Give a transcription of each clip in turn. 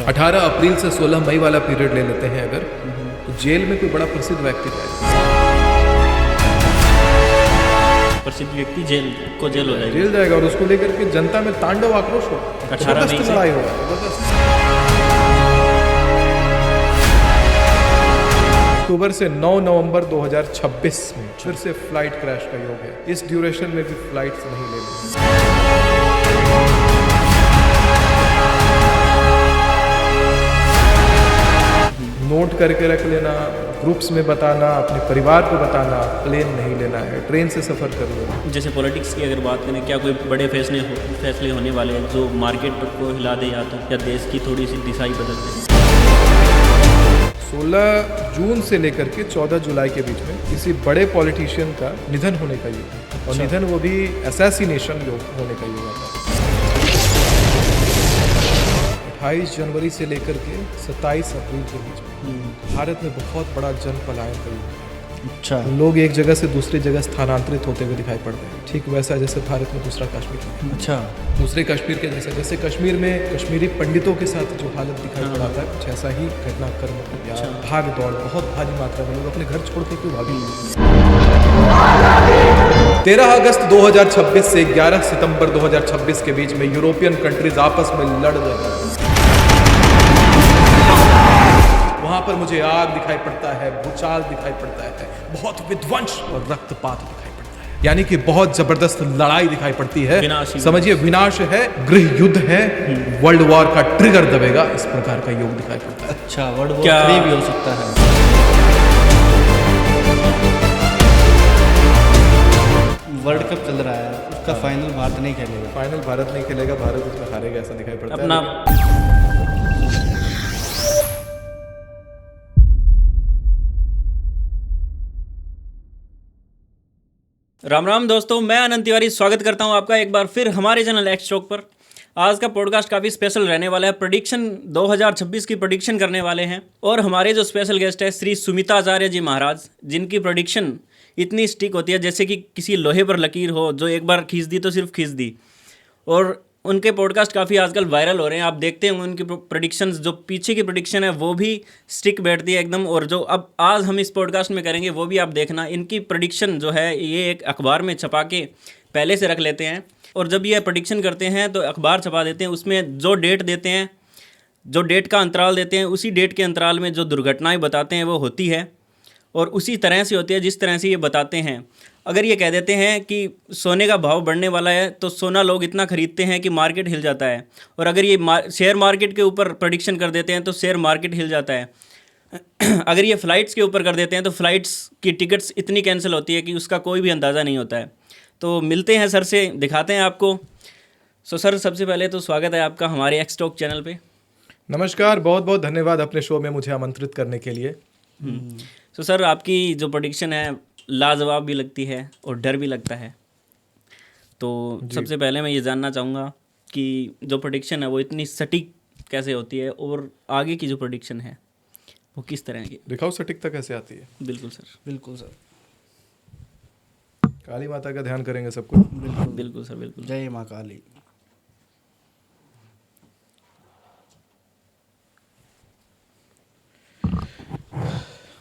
18 अप्रैल से 16 मई वाला पीरियड ले लेते हैं अगर, तो जेल में कोई बड़ा प्रसिद्ध व्यक्ति जाएगा, प्रसिद्ध व्यक्ति जेल हो जाएगी। जेल जाएगा और उसको लेकर के जनता में तांडव आक्रोश होगा, 18 मई से लड़ाई होगा जबरदस्त। अक्टूबर से 9 नवंबर 2026 में फिर से फ्लाइट क्रैश का योग है। इस ड्यूरेशन में भी फ्लाइट्स नहीं लेनी। नोट करके रख लेना, ग्रुप्स में बताना, अपने परिवार को बताना, प्लेन नहीं लेना है, ट्रेन से सफ़र कर लो। जैसे पॉलिटिक्स की अगर बात करें, क्या कोई बड़े फैसले होने वाले हैं जो मार्केट को हिला दे या देश की थोड़ी सी दिशा ही बदल दे? 16 जून से लेकर के 14 जुलाई के बीच में किसी बड़े पॉलिटिशियन का निधन होने का योग है, और निधन वो भी असैसिनेशन होने का योग आता है। 28 जनवरी से लेकर के 27 अप्रैल के बीच में भारत में बहुत बड़ा जन पलायन का योग है। अच्छा, लोग एक जगह से दूसरी जगह स्थानांतरित होते हुए दिखाई पड़ रहे हैं, ठीक वैसा जैसे भारत में दूसरा कश्मीर है। अच्छा, दूसरे कश्मीर के जैसे कश्मीर में कश्मीरी पंडितों के साथ जो हालत दिखाई पड़ा था, कुछ ऐसा ही घटनाक्रम या भाग दौड़, बहुत भारी मात्रा में लोग अपने घर छोड़ के क्यों भागे। 13 अगस्त 2026 से 11 सितंबर 2026 के बीच में यूरोपियन कंट्रीज आपस में लड़ रहे हैं। वहां पर मुझे आग दिखाई पड़ता है, भूचाल दिखाई पड़ता है, बहुत विध्वंस और रक्तपात दिखाई पड़ता है, यानी कि बहुत जबरदस्त लड़ाई दिखाई पड़ती है। समझिए, विनाश है, गृह युद्ध है, वर्ल्ड वॉर का ट्रिगर दबेगा, इस प्रकार का योग दिखाई पड़ता है। अच्छा, वर्ल्ड वॉर 3 भी हो सकता है। वर्ल्ड कप चल रहा है, उसका फाइनल भारत नहीं खेलेगा। फाइनल भारत नहीं खेलेगा, भारत उसमें हारेगा, ऐसा दिखाई पड़ता है। अपना राम राम दोस्तों, मैं अनंत तिवारी स्वागत करता हूं आपका एक बार फिर हमारे चैनल एक्स टॉक पर। आज का पॉडकास्ट काफ़ी स्पेशल रहने वाला है। प्रेडिक्शन 2026 की प्रेडिक्शन करने वाले हैं, और हमारे जो स्पेशल गेस्ट है श्री सुमिता आचार्य जी महाराज, जिनकी प्रेडिक्शन इतनी स्टिक होती है जैसे कि किसी लोहे पर लकीर हो, जो एक बार खींच दी तो सिर्फ खींच दी। और उनके पॉडकास्ट काफ़ी आजकल वायरल हो रहे हैं, आप देखते होंगे उनकी प्रेडिक्शंस, जो पीछे की प्रेडिक्शन है वो भी स्टिक बैठती है एकदम। और जो अब आज हम इस पॉडकास्ट में करेंगे वो भी आप देखना, इनकी प्रेडिक्शन जो है ये एक अखबार में छपा के पहले से रख लेते हैं, और जब ये प्रेडिक्शन करते हैं तो अखबार छपा देते हैं, उसमें जो डेट देते हैं, जो डेट का अंतराल देते हैं, उसी डेट के अंतराल में जो दुर्घटनाएँ बताते हैं वो होती है, और उसी तरह से होती है जिस तरह से ये बताते हैं। अगर ये कह देते हैं कि सोने का भाव बढ़ने वाला है तो सोना लोग इतना खरीदते हैं कि मार्केट हिल जाता है, और अगर ये शेयर मार्केट के ऊपर प्रेडिक्शन कर देते हैं तो शेयर मार्केट हिल जाता है। अगर ये फ़्लाइट्स के ऊपर कर देते हैं तो फ़्लाइट्स की टिकट्स इतनी कैंसिल होती है कि उसका कोई भी अंदाज़ा नहीं होता है। तो मिलते हैं सर से, दिखाते हैं आपको। सो सर, सबसे पहले तो स्वागत है आपका हमारे एक्स टॉक चैनल पे। नमस्कार, बहुत बहुत धन्यवाद अपने शो में मुझे आमंत्रित करने के लिए। सो सर, आपकी जो प्रेडिक्शन है लाजवाब भी लगती है और डर भी लगता है। तो सबसे पहले मैं ये जानना चाहूँगा कि जो प्रेडिक्शन है वो इतनी सटीक कैसे होती है, और आगे की जो प्रेडिक्शन है वो किस तरह की? दिखाओ सटीकता कैसे आती है। बिल्कुल सर, बिल्कुल सर, काली माता का ध्यान करेंगे सब कुछ। बिल्कुल सर, बिल्कुल। जय माँ काली।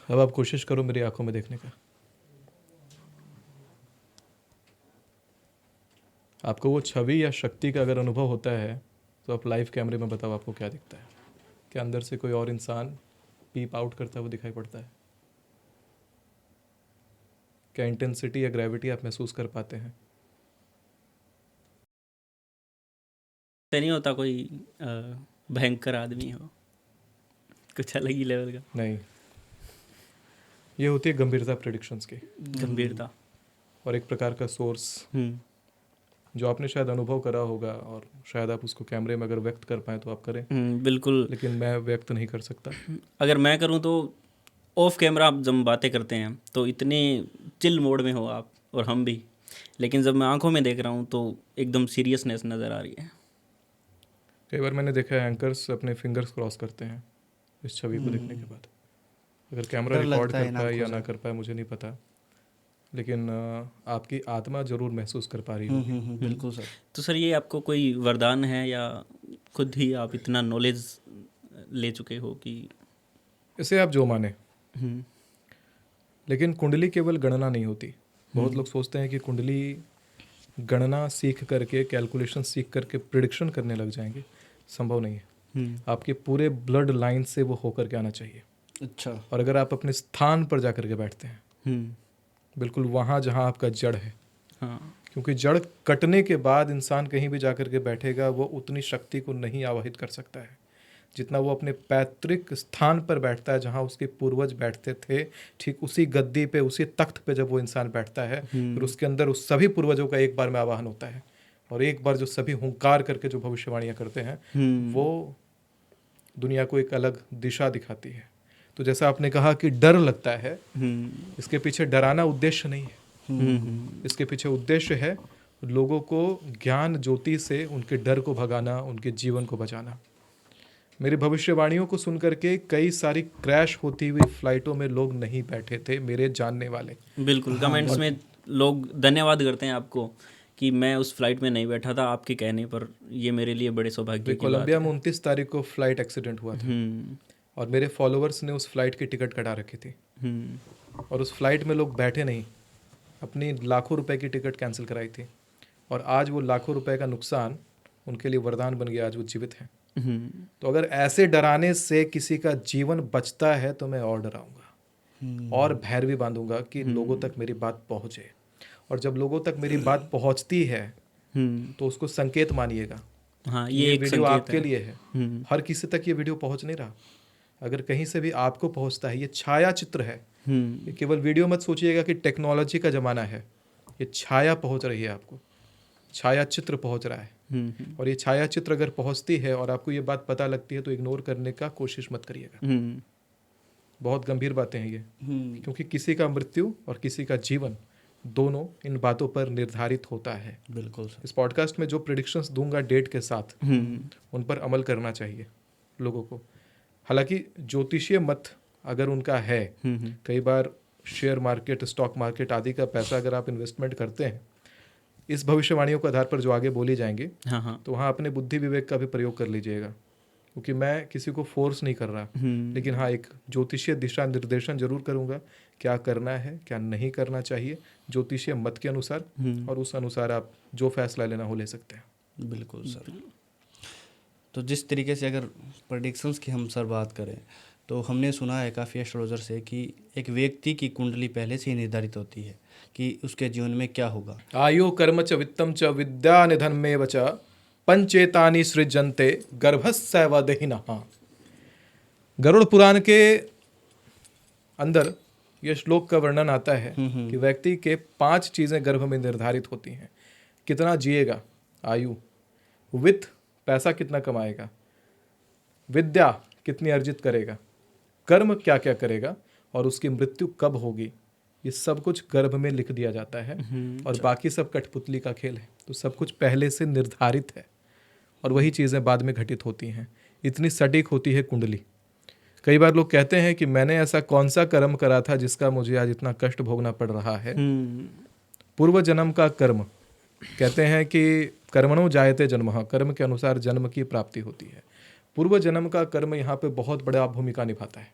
अब आप कोशिश करो मेरी आंखों में देखने का। आपको वो छवि या शक्ति का अगर अनुभव होता है तो आप लाइव कैमरे में बताओ आपको क्या दिखता है। क्या अंदर से कोई और इंसान पीप आउट करता हुआ दिखाई पड़ता है? क्या इंटेंसिटी या ग्रेविटी आप महसूस कर पाते हैं? तो नहीं होता कोई भयंकर आदमी हो, कुछ अलग ही लेवल का? नहीं, ये होती है गंभीरता प्रेडिक्शंस की। गंभीरता और एक प्रकार का सोर्स जो आपने शायद अनुभव करा होगा, और शायद आप उसको कैमरे में अगर व्यक्त कर पाएँ तो आप करें। बिल्कुल। लेकिन मैं व्यक्त नहीं कर सकता। अगर मैं करूं तो ऑफ कैमरा आप जब बातें करते हैं तो इतने चिल मोड में हो आप और हम भी, लेकिन जब मैं आंखों में देख रहा हूं तो एकदम सीरियसनेस नज़र आ रही है। कई बार मैंने देखा है एंकर्स अपने फिंगर्स क्रॉस करते हैं इस छवि को देखने के बाद। अगर कैमरा रिकॉर्ड कर पाए या ना कर पाए मुझे नहीं पता, लेकिन आपकी आत्मा जरूर महसूस कर पा रही होगी। बिल्कुल सर। तो सर, ये आपको कोई वरदान है या खुद ही आप इतना नॉलेज ले चुके हो कि इसे आप जो माने, हम्म, लेकिन कुंडली केवल गणना नहीं होती। बहुत लोग सोचते हैं कि कुंडली गणना सीख करके, कैलकुलेशन सीख करके प्रिडिक्शन करने लग जाएंगे। संभव नहीं है। आपके पूरे ब्लड लाइन से वो होकर के आना चाहिए। अच्छा। और अगर आप अपने स्थान पर जा करके बैठते हैं, बिल्कुल वहाँ जहाँ आपका जड़ है, हाँ, क्योंकि जड़ कटने के बाद इंसान कहीं भी जा करके बैठेगा, वो उतनी शक्ति को नहीं आवाहित कर सकता है जितना वो अपने पैतृक स्थान पर बैठता है, जहाँ उसके पूर्वज बैठते थे। ठीक उसी गद्दी पे, उसी तख्त पे जब वो इंसान बैठता है, फिर उसके अंदर उस सभी पूर्वजों का एक बार में आवाहन होता है, और एक बार जो सभी हुंकार करके जो भविष्यवाणियाँ करते हैं, वो दुनिया को एक अलग दिशा दिखाती है। तो जैसा आपने कहा कि डर लगता है, इसके पीछे डराना उद्देश्य नहीं है। इसके पीछे उद्देश्य है लोगों को ज्ञान ज्योति से उनके डर को भगाना, उनके जीवन को बचाना। मेरी भविष्यवाणियों को सुनकर के कई सारी क्रैश होती हुई फ्लाइटों में लोग नहीं बैठे थे, मेरे जानने वाले। बिल्कुल। कमेंट्स में लोग धन्यवाद करते हैं आपको कि मैं उस फ्लाइट में नहीं बैठा था आपके कहने पर, ये मेरे लिए बड़े सौभाग्य की बात कोलंबिया में 29 तारीख को फ्लाइट एक्सीडेंट हुआ था, और मेरे फॉलोअर्स ने उस फ्लाइट की टिकट कटा रखी थी, और उस फ्लाइट में लोग बैठे नहीं, अपनी लाखों रुपए की टिकट कैंसिल कराई थी, और आज वो लाखों रुपए का नुकसान उनके लिए वरदान बन गया। आज वो जीवित हैं। तो अगर ऐसे डराने से किसी का जीवन बचता है तो मैं और डराऊंगा और भैरवी बांधूंगा कि लोगों तक मेरी बात पहुंचे। और जब लोगों तक मेरी बात पहुंचती है तो उसको संकेत मानिएगा। हाँ, ये वीडियो आपके लिए है। हर किसी तक ये वीडियो पहुंच नहीं रहा। अगर कहीं से भी आपको पहुंचता है, ये छाया चित्र है। ये केवल वीडियो मत सोचिएगा कि टेक्नोलॉजी का जमाना है। ये छाया पहुंच रही है आपको, छाया चित्र पहुंच रहा है। और ये छाया चित्र अगर पहुंचती है और आपको ये बात पता लगती है तो इग्नोर करने का कोशिश मत करिएगा। बहुत गंभीर बातें हैं ये, क्योंकि किसी का मृत्यु और किसी का जीवन दोनों इन बातों पर निर्धारित होता है। बिल्कुल सर। इस पॉडकास्ट में जो प्रेडिक्शंस दूंगा डेट के साथ, उन पर अमल करना चाहिए लोगों को। हालांकि ज्योतिषीय मत अगर उनका है, कई बार शेयर मार्केट, स्टॉक मार्केट आदि का पैसा अगर आप इन्वेस्टमेंट करते हैं इस भविष्यवाणियों के आधार पर जो आगे बोली जाएंगी, तो वहाँ अपने बुद्धि विवेक का भी प्रयोग कर लीजिएगा, क्योंकि मैं किसी को फोर्स नहीं कर रहा, लेकिन हाँ एक ज्योतिषीय दिशा निर्देशन जरूर करूँगा, क्या करना है क्या नहीं करना चाहिए ज्योतिषीय मत के अनुसार, और उस अनुसार आप जो फैसला लेना हो ले सकते हैं। बिल्कुल सर। तो जिस तरीके से अगर प्रेडिक्शंस की हम सर बात करें, तो हमने सुना है काफ़ी एस्ट्रोलॉजर से कि एक व्यक्ति की कुंडली पहले से ही निर्धारित होती है कि उसके जीवन में क्या होगा। आयु कर्म च वित्तम च विद्या निधनमेव च पंचेतानि सृजन्ते गर्भस्यैव देहिनः। गरुड़ पुराण के अंदर यह श्लोक का वर्णन आता है कि व्यक्ति के 5 चीजें गर्भ में निर्धारित होती हैं। कितना जिएगा, आयु, वित्त पैसा कितना कमाएगा, विद्या कितनी अर्जित करेगा, कर्म क्या क्या करेगा, और उसकी मृत्यु कब होगी। ये सब कुछ गर्भ में लिख दिया जाता है, और बाकी सब कठपुतली का खेल है। तो सब कुछ पहले से निर्धारित है और वही चीज़ें बाद में घटित होती हैं। इतनी सटीक होती है कुंडली। कई बार लोग कहते हैं कि मैंने ऐसा कौन सा कर्म करा था जिसका मुझे आज इतना कष्ट भोगना पड़ रहा है। पूर्व जन्म का कर्म, कहते हैं कि कर्मणो जायते जन्मः, कर्म के अनुसार जन्म की प्राप्ति होती है। पूर्व जन्म का कर्म यहाँ पे बहुत बड़ा भूमिका निभाता है,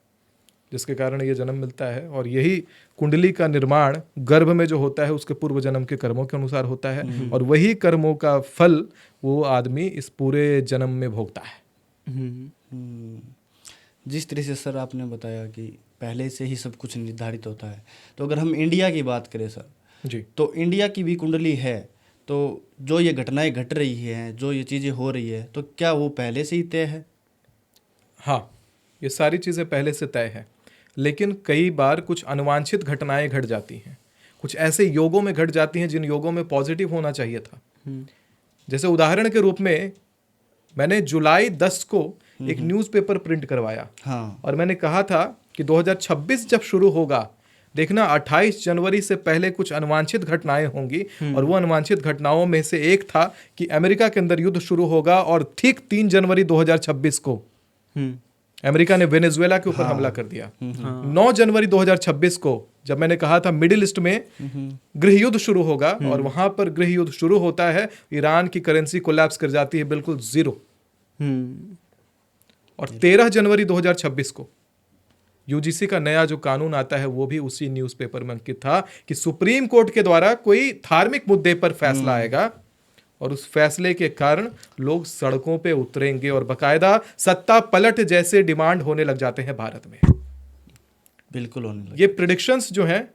जिसके कारण ये जन्म मिलता है। और यही कुंडली का निर्माण गर्भ में जो होता है उसके पूर्व जन्म के कर्मों के अनुसार होता है, और वही कर्मों का फल वो आदमी इस पूरे जन्म में भोगता है। जिस तरह से सर आपने बताया कि पहले से ही सब कुछ निर्धारित होता है, तो अगर हम इंडिया की बात करें सर जी, तो इंडिया की भी कुंडली है, तो जो ये घटनाएं घट रही हैं, जो ये चीज़ें हो रही है, तो क्या वो पहले से ही तय है? हाँ, ये सारी चीज़ें पहले से तय है, लेकिन कई बार कुछ अनुवांछित घटनाएं घट जाती हैं। कुछ ऐसे योगों में घट जाती हैं जिन योगों में पॉजिटिव होना चाहिए था। जैसे उदाहरण के रूप में मैंने जुलाई 10 को एक न्यूज़पेपर प्रिंट करवाया, हाँ, और मैंने कहा था कि 2026 जब शुरू होगा, देखना 28 जनवरी से पहले कुछ अनुवांछित घटनाएं होंगी। और वो अनुवांछित घटनाओं में से एक था कि अमेरिका के अंदर युद्ध शुरू होगा, और ठीक 3 जनवरी 2026 को अमेरिका ने वेनेजुएला के ऊपर हमला कर दिया। 9 जनवरी 2026 को जब मैंने कहा था मिडिल ईस्ट में गृह युद्ध शुरू होगा, और वहां पर गृह युद्ध शुरू होता है, ईरान की करेंसी कोलैप्स कर जाती है, बिल्कुल जीरो। और 13 जनवरी 2026 को यूजीसी का नया जो कानून आता है वो भी उसी न्यूज़पेपर में अंकित था कि सुप्रीम कोर्ट के द्वारा कोई धार्मिक मुद्दे पर फैसला आएगा और उस फैसले के कारण लोग सड़कों पे उतरेंगे और बकायदा सत्ता पलट जैसे डिमांड होने लग जाते हैं भारत में। बिल्कुल होने लगे। ये प्रिडिक्शंस जो हैं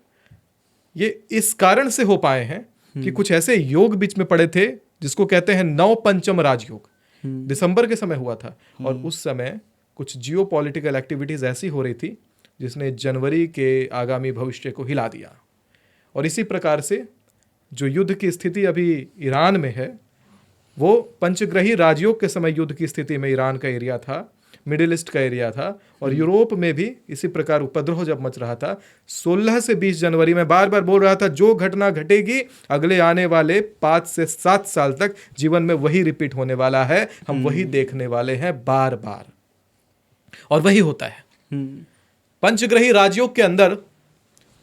ये इस कारण से हो पाए हैं कि कुछ ऐसे योग बीच में पड़े थे जिसको कहते हैं नव पंचम राजयोग, दिसंबर के समय हुआ था और उस समय कुछ जियो पॉलिटिकल एक्टिविटीज ऐसी हो रही थी जिसने जनवरी के आगामी भविष्य को हिला दिया। और इसी प्रकार से जो युद्ध की स्थिति अभी ईरान में है वो पंचग्रही राजयोग के समय युद्ध की स्थिति में ईरान का एरिया था, मिडिल ईस्ट का एरिया था और यूरोप में भी इसी प्रकार उपद्रव जब मच रहा था 16 से 20 जनवरी में बार बार बोल रहा था जो घटना घटेगी अगले आने वाले 5 से 7 साल तक जीवन में वही रिपीट होने वाला है, हम वही देखने वाले हैं बार बार और वही होता है। पंचग्रही राजयोग के अंदर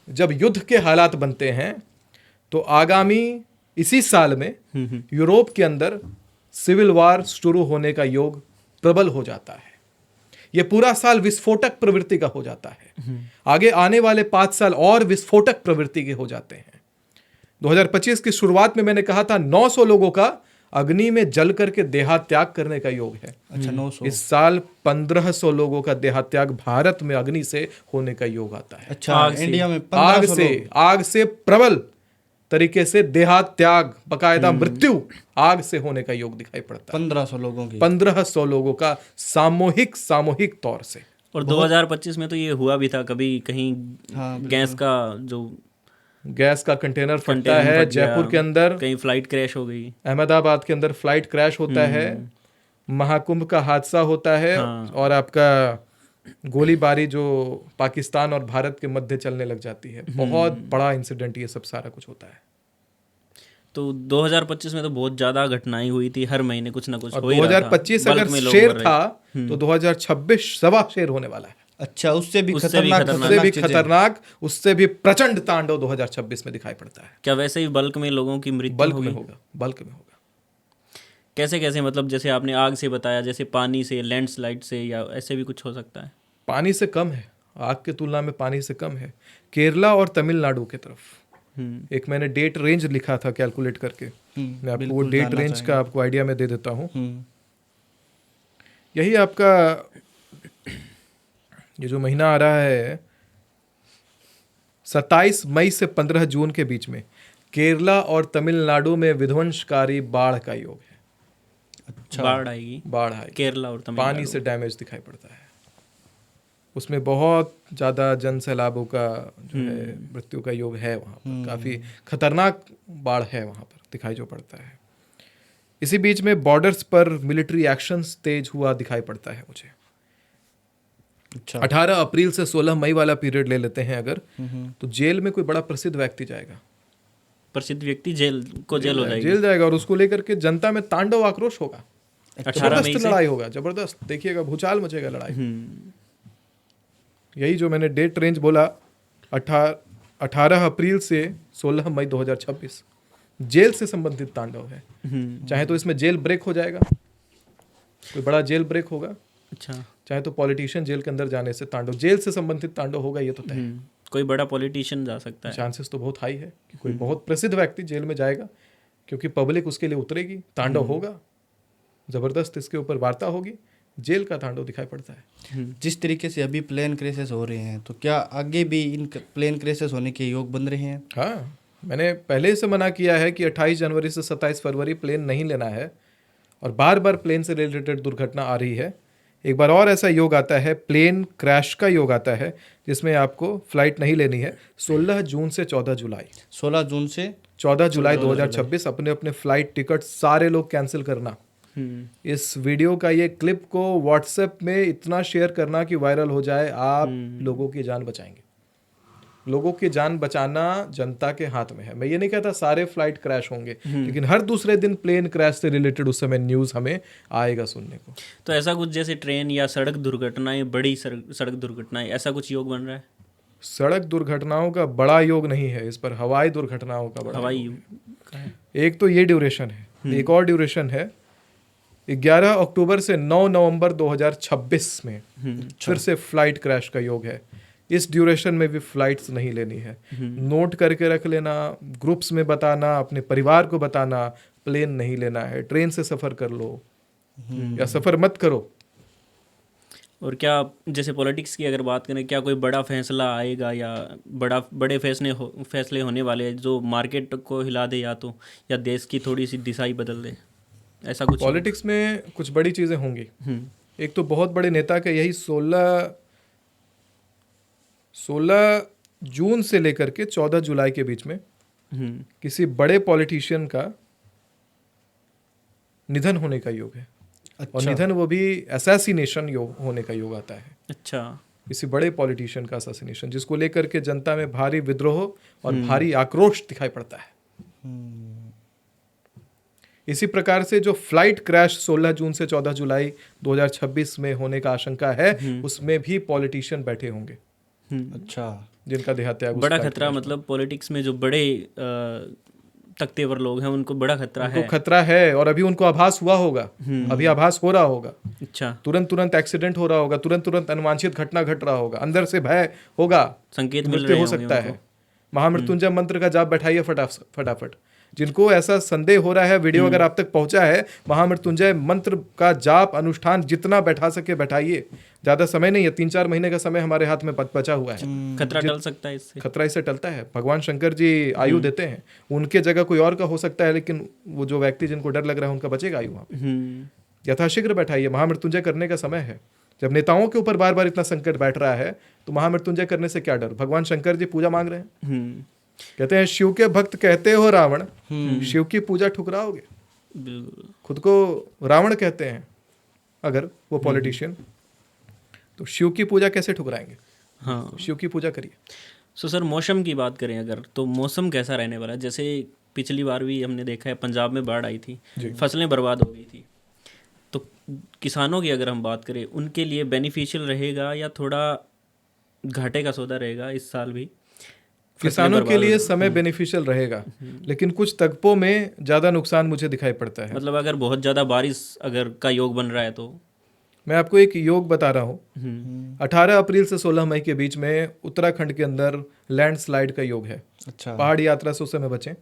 जब युद्ध के हालात बनते हैं तो आगामी इसी साल में यूरोप के अंदर सिविल वार शुरू होने का योग प्रबल हो जाता है। यह पूरा साल विस्फोटक प्रवृत्ति का हो जाता है। आगे आने वाले 5 साल और विस्फोटक प्रवृत्ति के हो जाते हैं। 2025 की शुरुआत में मैंने कहा था 900 लोगों का अग्नि में जल करके देहात्याग करने का योग है। अच्छा 900। इस साल 1500 लोगों का देहात्याग भारत में अग्नि से होने का योग आता है। अच्छा इंडिया में आग से प्रबल तरीके से देहात्याग, बकायदा मृत्यु आग से होने का योग दिखाई पड़ता है। 1500 लोगों की 1500 लोगों का सामूहिक तौर से। और 2025 में तो ये हुआ भी था कभी कहीं गैस का कंटेनर फटता है जयपुर के अंदर, कहीं फ्लाइट क्रैश हो गई, अहमदाबाद के अंदर फ्लाइट क्रैश होता है, महाकुंभ का हादसा होता है और आपका गोलीबारी जो पाकिस्तान और भारत के मध्य चलने लग जाती है। बहुत बड़ा इंसिडेंट ये सब सारा कुछ होता है। तो 2025 में तो बहुत ज्यादा घटनाएं हुई थी, हर महीने कुछ ना कुछ हो ही रहा था। 2025 अगर शेर था तो 2026 सवा शेर होने वाला है। अच्छा उससे भी खतरनाक, उससे भी प्रचंड तांडव 2026 में दिखाई पड़ता है। क्या वैसे ही बल्क में लोगों की मृत्यु बल्क में होगा। कैसे कैसे, मतलब जैसे आपने आग से बताया, जैसे पानी से, लैंडस्लाइड से, या ऐसे भी कुछ हो सकता है? पानी से कम है, आग की तुलना में पानी से कम है। केरला और तमिलनाडु की तरफ एक मैंने डेट रेंज लिखा था कैलकुलेट करके, मैं आपको वो डेट रेंज का आपको आइडिया में दे देता हूँ। यही आपका ये जो महीना आ रहा है 27 मई से 15 जून के बीच में केरला और तमिलनाडु में विध्वंसकारी बाढ़ का योग है। अच्छा बाढ़ आएगी केरला और तमिलनाडु, पानी से डैमेज दिखाई पड़ता है। उसमें बहुत ज़्यादा जन सैलाबों का जो है मृत्यु का योग है वहाँ पर, काफ़ी खतरनाक बाढ़ है वहाँ पर दिखाई जो पड़ता है। इसी बीच में बॉर्डर्स पर मिलिट्री एक्शंस तेज हुआ दिखाई पड़ता है मुझे। अच्छा 18 अप्रैल से 16 मई वाला पीरियड ले लेते हैं अगर, तो जेल में कोई बड़ा प्रसिद्ध व्यक्ति जाएगा, प्रसिद्ध व्यक्ति जेल हो जाएगी, जेल जाएगा और उसको लेकर के जनता में तांडव आक्रोश होगा, जबरदस्त लड़ाई होगा, जबरदस्त देखिएगा, भूचाल मचेगा लड़ाई। यही जो मैंने डेट रेंज बोला 18 अप्रैल से 16 मई 2026 जेल से संबंधित तांडव है। चाहे तो इसमें जेल ब्रेक हो जाएगा, कोई बड़ा जेल ब्रेक होगा, अच्छा चाहे तो पॉलिटिशियन जेल के अंदर जाने से तांडव, जेल से संबंधित तांडव होगा, ये तो तय है। कोई बड़ा पॉलिटिशियन जा सकता है, चांसेस तो बहुत हाई है कि कोई बहुत प्रसिद्ध व्यक्ति जेल में जाएगा, क्योंकि पब्लिक उसके लिए उतरेगी, तांडव होगा, जबरदस्त इसके ऊपर वार्ता होगी, जेल का तांडव दिखाई पड़ता है। जिस तरीके से अभी प्लेन क्रेशेस हो रहे हैं, तो क्या आगे भी इन प्लेन क्रेशेस होने के योग बन रहे हैं? हाँ, मैंने पहले से मना किया है कि 28 जनवरी से 27 फरवरी प्लेन नहीं लेना है, और बार बार प्लेन से रिलेटेड दुर्घटना आ रही है। एक बार और ऐसा योग आता है, प्लेन क्रैश का योग आता है, जिसमें आपको फ्लाइट नहीं लेनी है। 16 जून से 14 जुलाई 16 जून से 14 जुलाई 2026 अपने अपने फ्लाइट टिकट सारे लोग कैंसिल करना। इस वीडियो का ये क्लिप को व्हाट्सएप में इतना शेयर करना कि वायरल हो जाए, आप लोगों की जान बचाएंगे। लोगों की जान बचाना जनता के हाथ में है। मैं ये नहीं कहता सारे फ्लाइट क्रैश होंगे, लेकिन हर दूसरे दिन प्लेन क्रैश से रिलेटेड उस समय न्यूज़ हमें आएगा सुनने को। तो ऐसा कुछ जैसे ट्रेन या सड़क दुर्घटनाएं, बड़ी सड़क दुर्घटनाएं, ऐसा कुछ योग बन रहा है? सड़क दुर्घटनाओं का बड़ा योग नहीं है, इस पर हवाई दुर्घटनाओं का बड़ा योग है। एक तो ये ड्यूरेशन है, एक और ड्यूरेशन है 11 अक्टूबर से 9 नवंबर 2026 में फिर से फ्लाइट क्रैश का योग है। इस ड्यूरेशन में भी फ्लाइट्स नहीं लेनी है। नोट करके रख लेना, ग्रुप्स में बताना, अपने परिवार को बताना, प्लेन नहीं लेना है, ट्रेन से सफ़र कर लो या सफ़र मत करो। और क्या जैसे पॉलिटिक्स की अगर बात करें, क्या कोई बड़ा फैसला आएगा या बड़े फैसले होने वाले हैं जो मार्केट को हिला दे या देश की थोड़ी सी दिशा ही बदल दे, ऐसा कुछ? पॉलिटिक्स में कुछ बड़ी चीज़ें होंगी। एक तो बहुत बड़े नेता का यही 16 जून से लेकर के 14 जुलाई के बीच में किसी बड़े पॉलिटिशियन का निधन होने का योग है। और निधन वो भी असैसिनेशन योग होने का योग आता है। अच्छा। किसी बड़े पॉलिटिशियन का असैसिनेशन, जिसको लेकर के जनता में भारी विद्रोह और भारी आक्रोश दिखाई पड़ता है। इसी प्रकार से जो फ्लाइट क्रैश 16 जून से 14 जुलाई 2026 में होने का आशंका है, उसमें भी पॉलिटिशियन बैठे होंगे। अच्छा। जिनका देहात्याग बड़ा खतरा, मतलब पॉलिटिक्स में जो बड़े तख्ते पर लोग हैं उनको बड़ा खतरा है। खतरा है और अभी उनको आभास हुआ होगा, अभी आभास हो रहा होगा। अच्छा। तुरंत एक्सीडेंट हो रहा होगा, तुरंत अनुवांछित घटना घट रहा होगा, अंदर से भय होगा, संकेत मिल रहे हो सकता है। महामृत्युंजय मंत्र का जाप बैठाइए फटाफट। जिनको ऐसा संदेह हो रहा है, वीडियो अगर आप तक पहुंचा है, महामृत्युंजय मंत्र का जाप अनुष्ठान जितना बैठा सके बैठाइए। ज्यादा समय नहीं है, 3-4 महीने का समय हमारे हाथ में बचा हुआ है। खतरा टल सकता है इससे। खतरा इससे टलता है। भगवान शंकर जी आयु देते हैं, उनके जगह कोई और का हो सकता है, लेकिन वो जो व्यक्ति जिनको डर लग रहा है उनका बचेगा आयु वहां पे। यथाशीघ्र बैठाइए, महामृत्युंजय करने का समय है। जब नेताओं के ऊपर बार बार इतना संकट बैठ रहा है तो महामृत्युंजय करने से क्या डर। भगवान शंकर जी पूजा मांग रहे हैं, कहते हैं शिव के भक्त कहते हो रावण, शिव की पूजा ठुकराओगे। खुद को रावण कहते हैं अगर वो पॉलिटिशियन, तो शिव की पूजा कैसे ठुकराएंगे। हाँ, शिव की पूजा करिए। सर मौसम की बात करें अगर, तो मौसम कैसा रहने वाला है? जैसे पिछली बार भी हमने देखा है पंजाब में बाढ़ आई थी, फसलें बर्बाद हो गई थी, तो किसानों की अगर हम बात करें उनके लिए बेनिफिशियल रहेगा या थोड़ा घाटे का सौदा रहेगा इस साल भी? किसानों के लिए समय बेनिफिशियल रहेगा, लेकिन कुछ तकपों में ज़्यादा नुकसान मुझे दिखाई पड़ता है। मतलब अगर बहुत ज़्यादा बारिश अगर का योग बन रहा है तो? मैं आपको एक योग बता रहा हूँ। 18 अप्रैल से 16 मई के बीच में उत्तराखंड के अंदर लैंडस्लाइड का योग है। अच्छा। पहाड़ी यात्रा से उस समय बचें।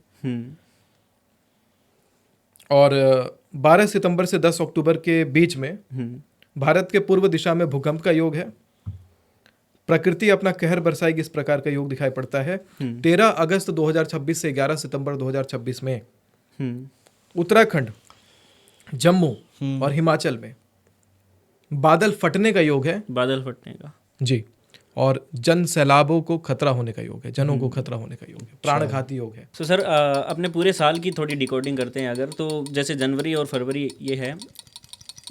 और 12 सितंबर से 10 अक्टूबर के बीच में भारत के पूर्व दिशा में भूकंप का योग है। प्रकृति अपना कहर बरसाएगी, इस प्रकार का योग दिखाई पड़ता है। 13 अगस्त 2026 से 11 सितंबर 2026 में उत्तराखंड, जम्मू और हिमाचल में बादल फटने का योग है। बादल फटने का जी। और जन सैलाबों को खतरा होने का योग है, जनों को खतरा होने का योग है, प्राणघाती योग है। तो सर अपने पूरे साल की थोड़ी डिकोडिंग करते हैं अगर, तो जैसे जनवरी और फरवरी ये है,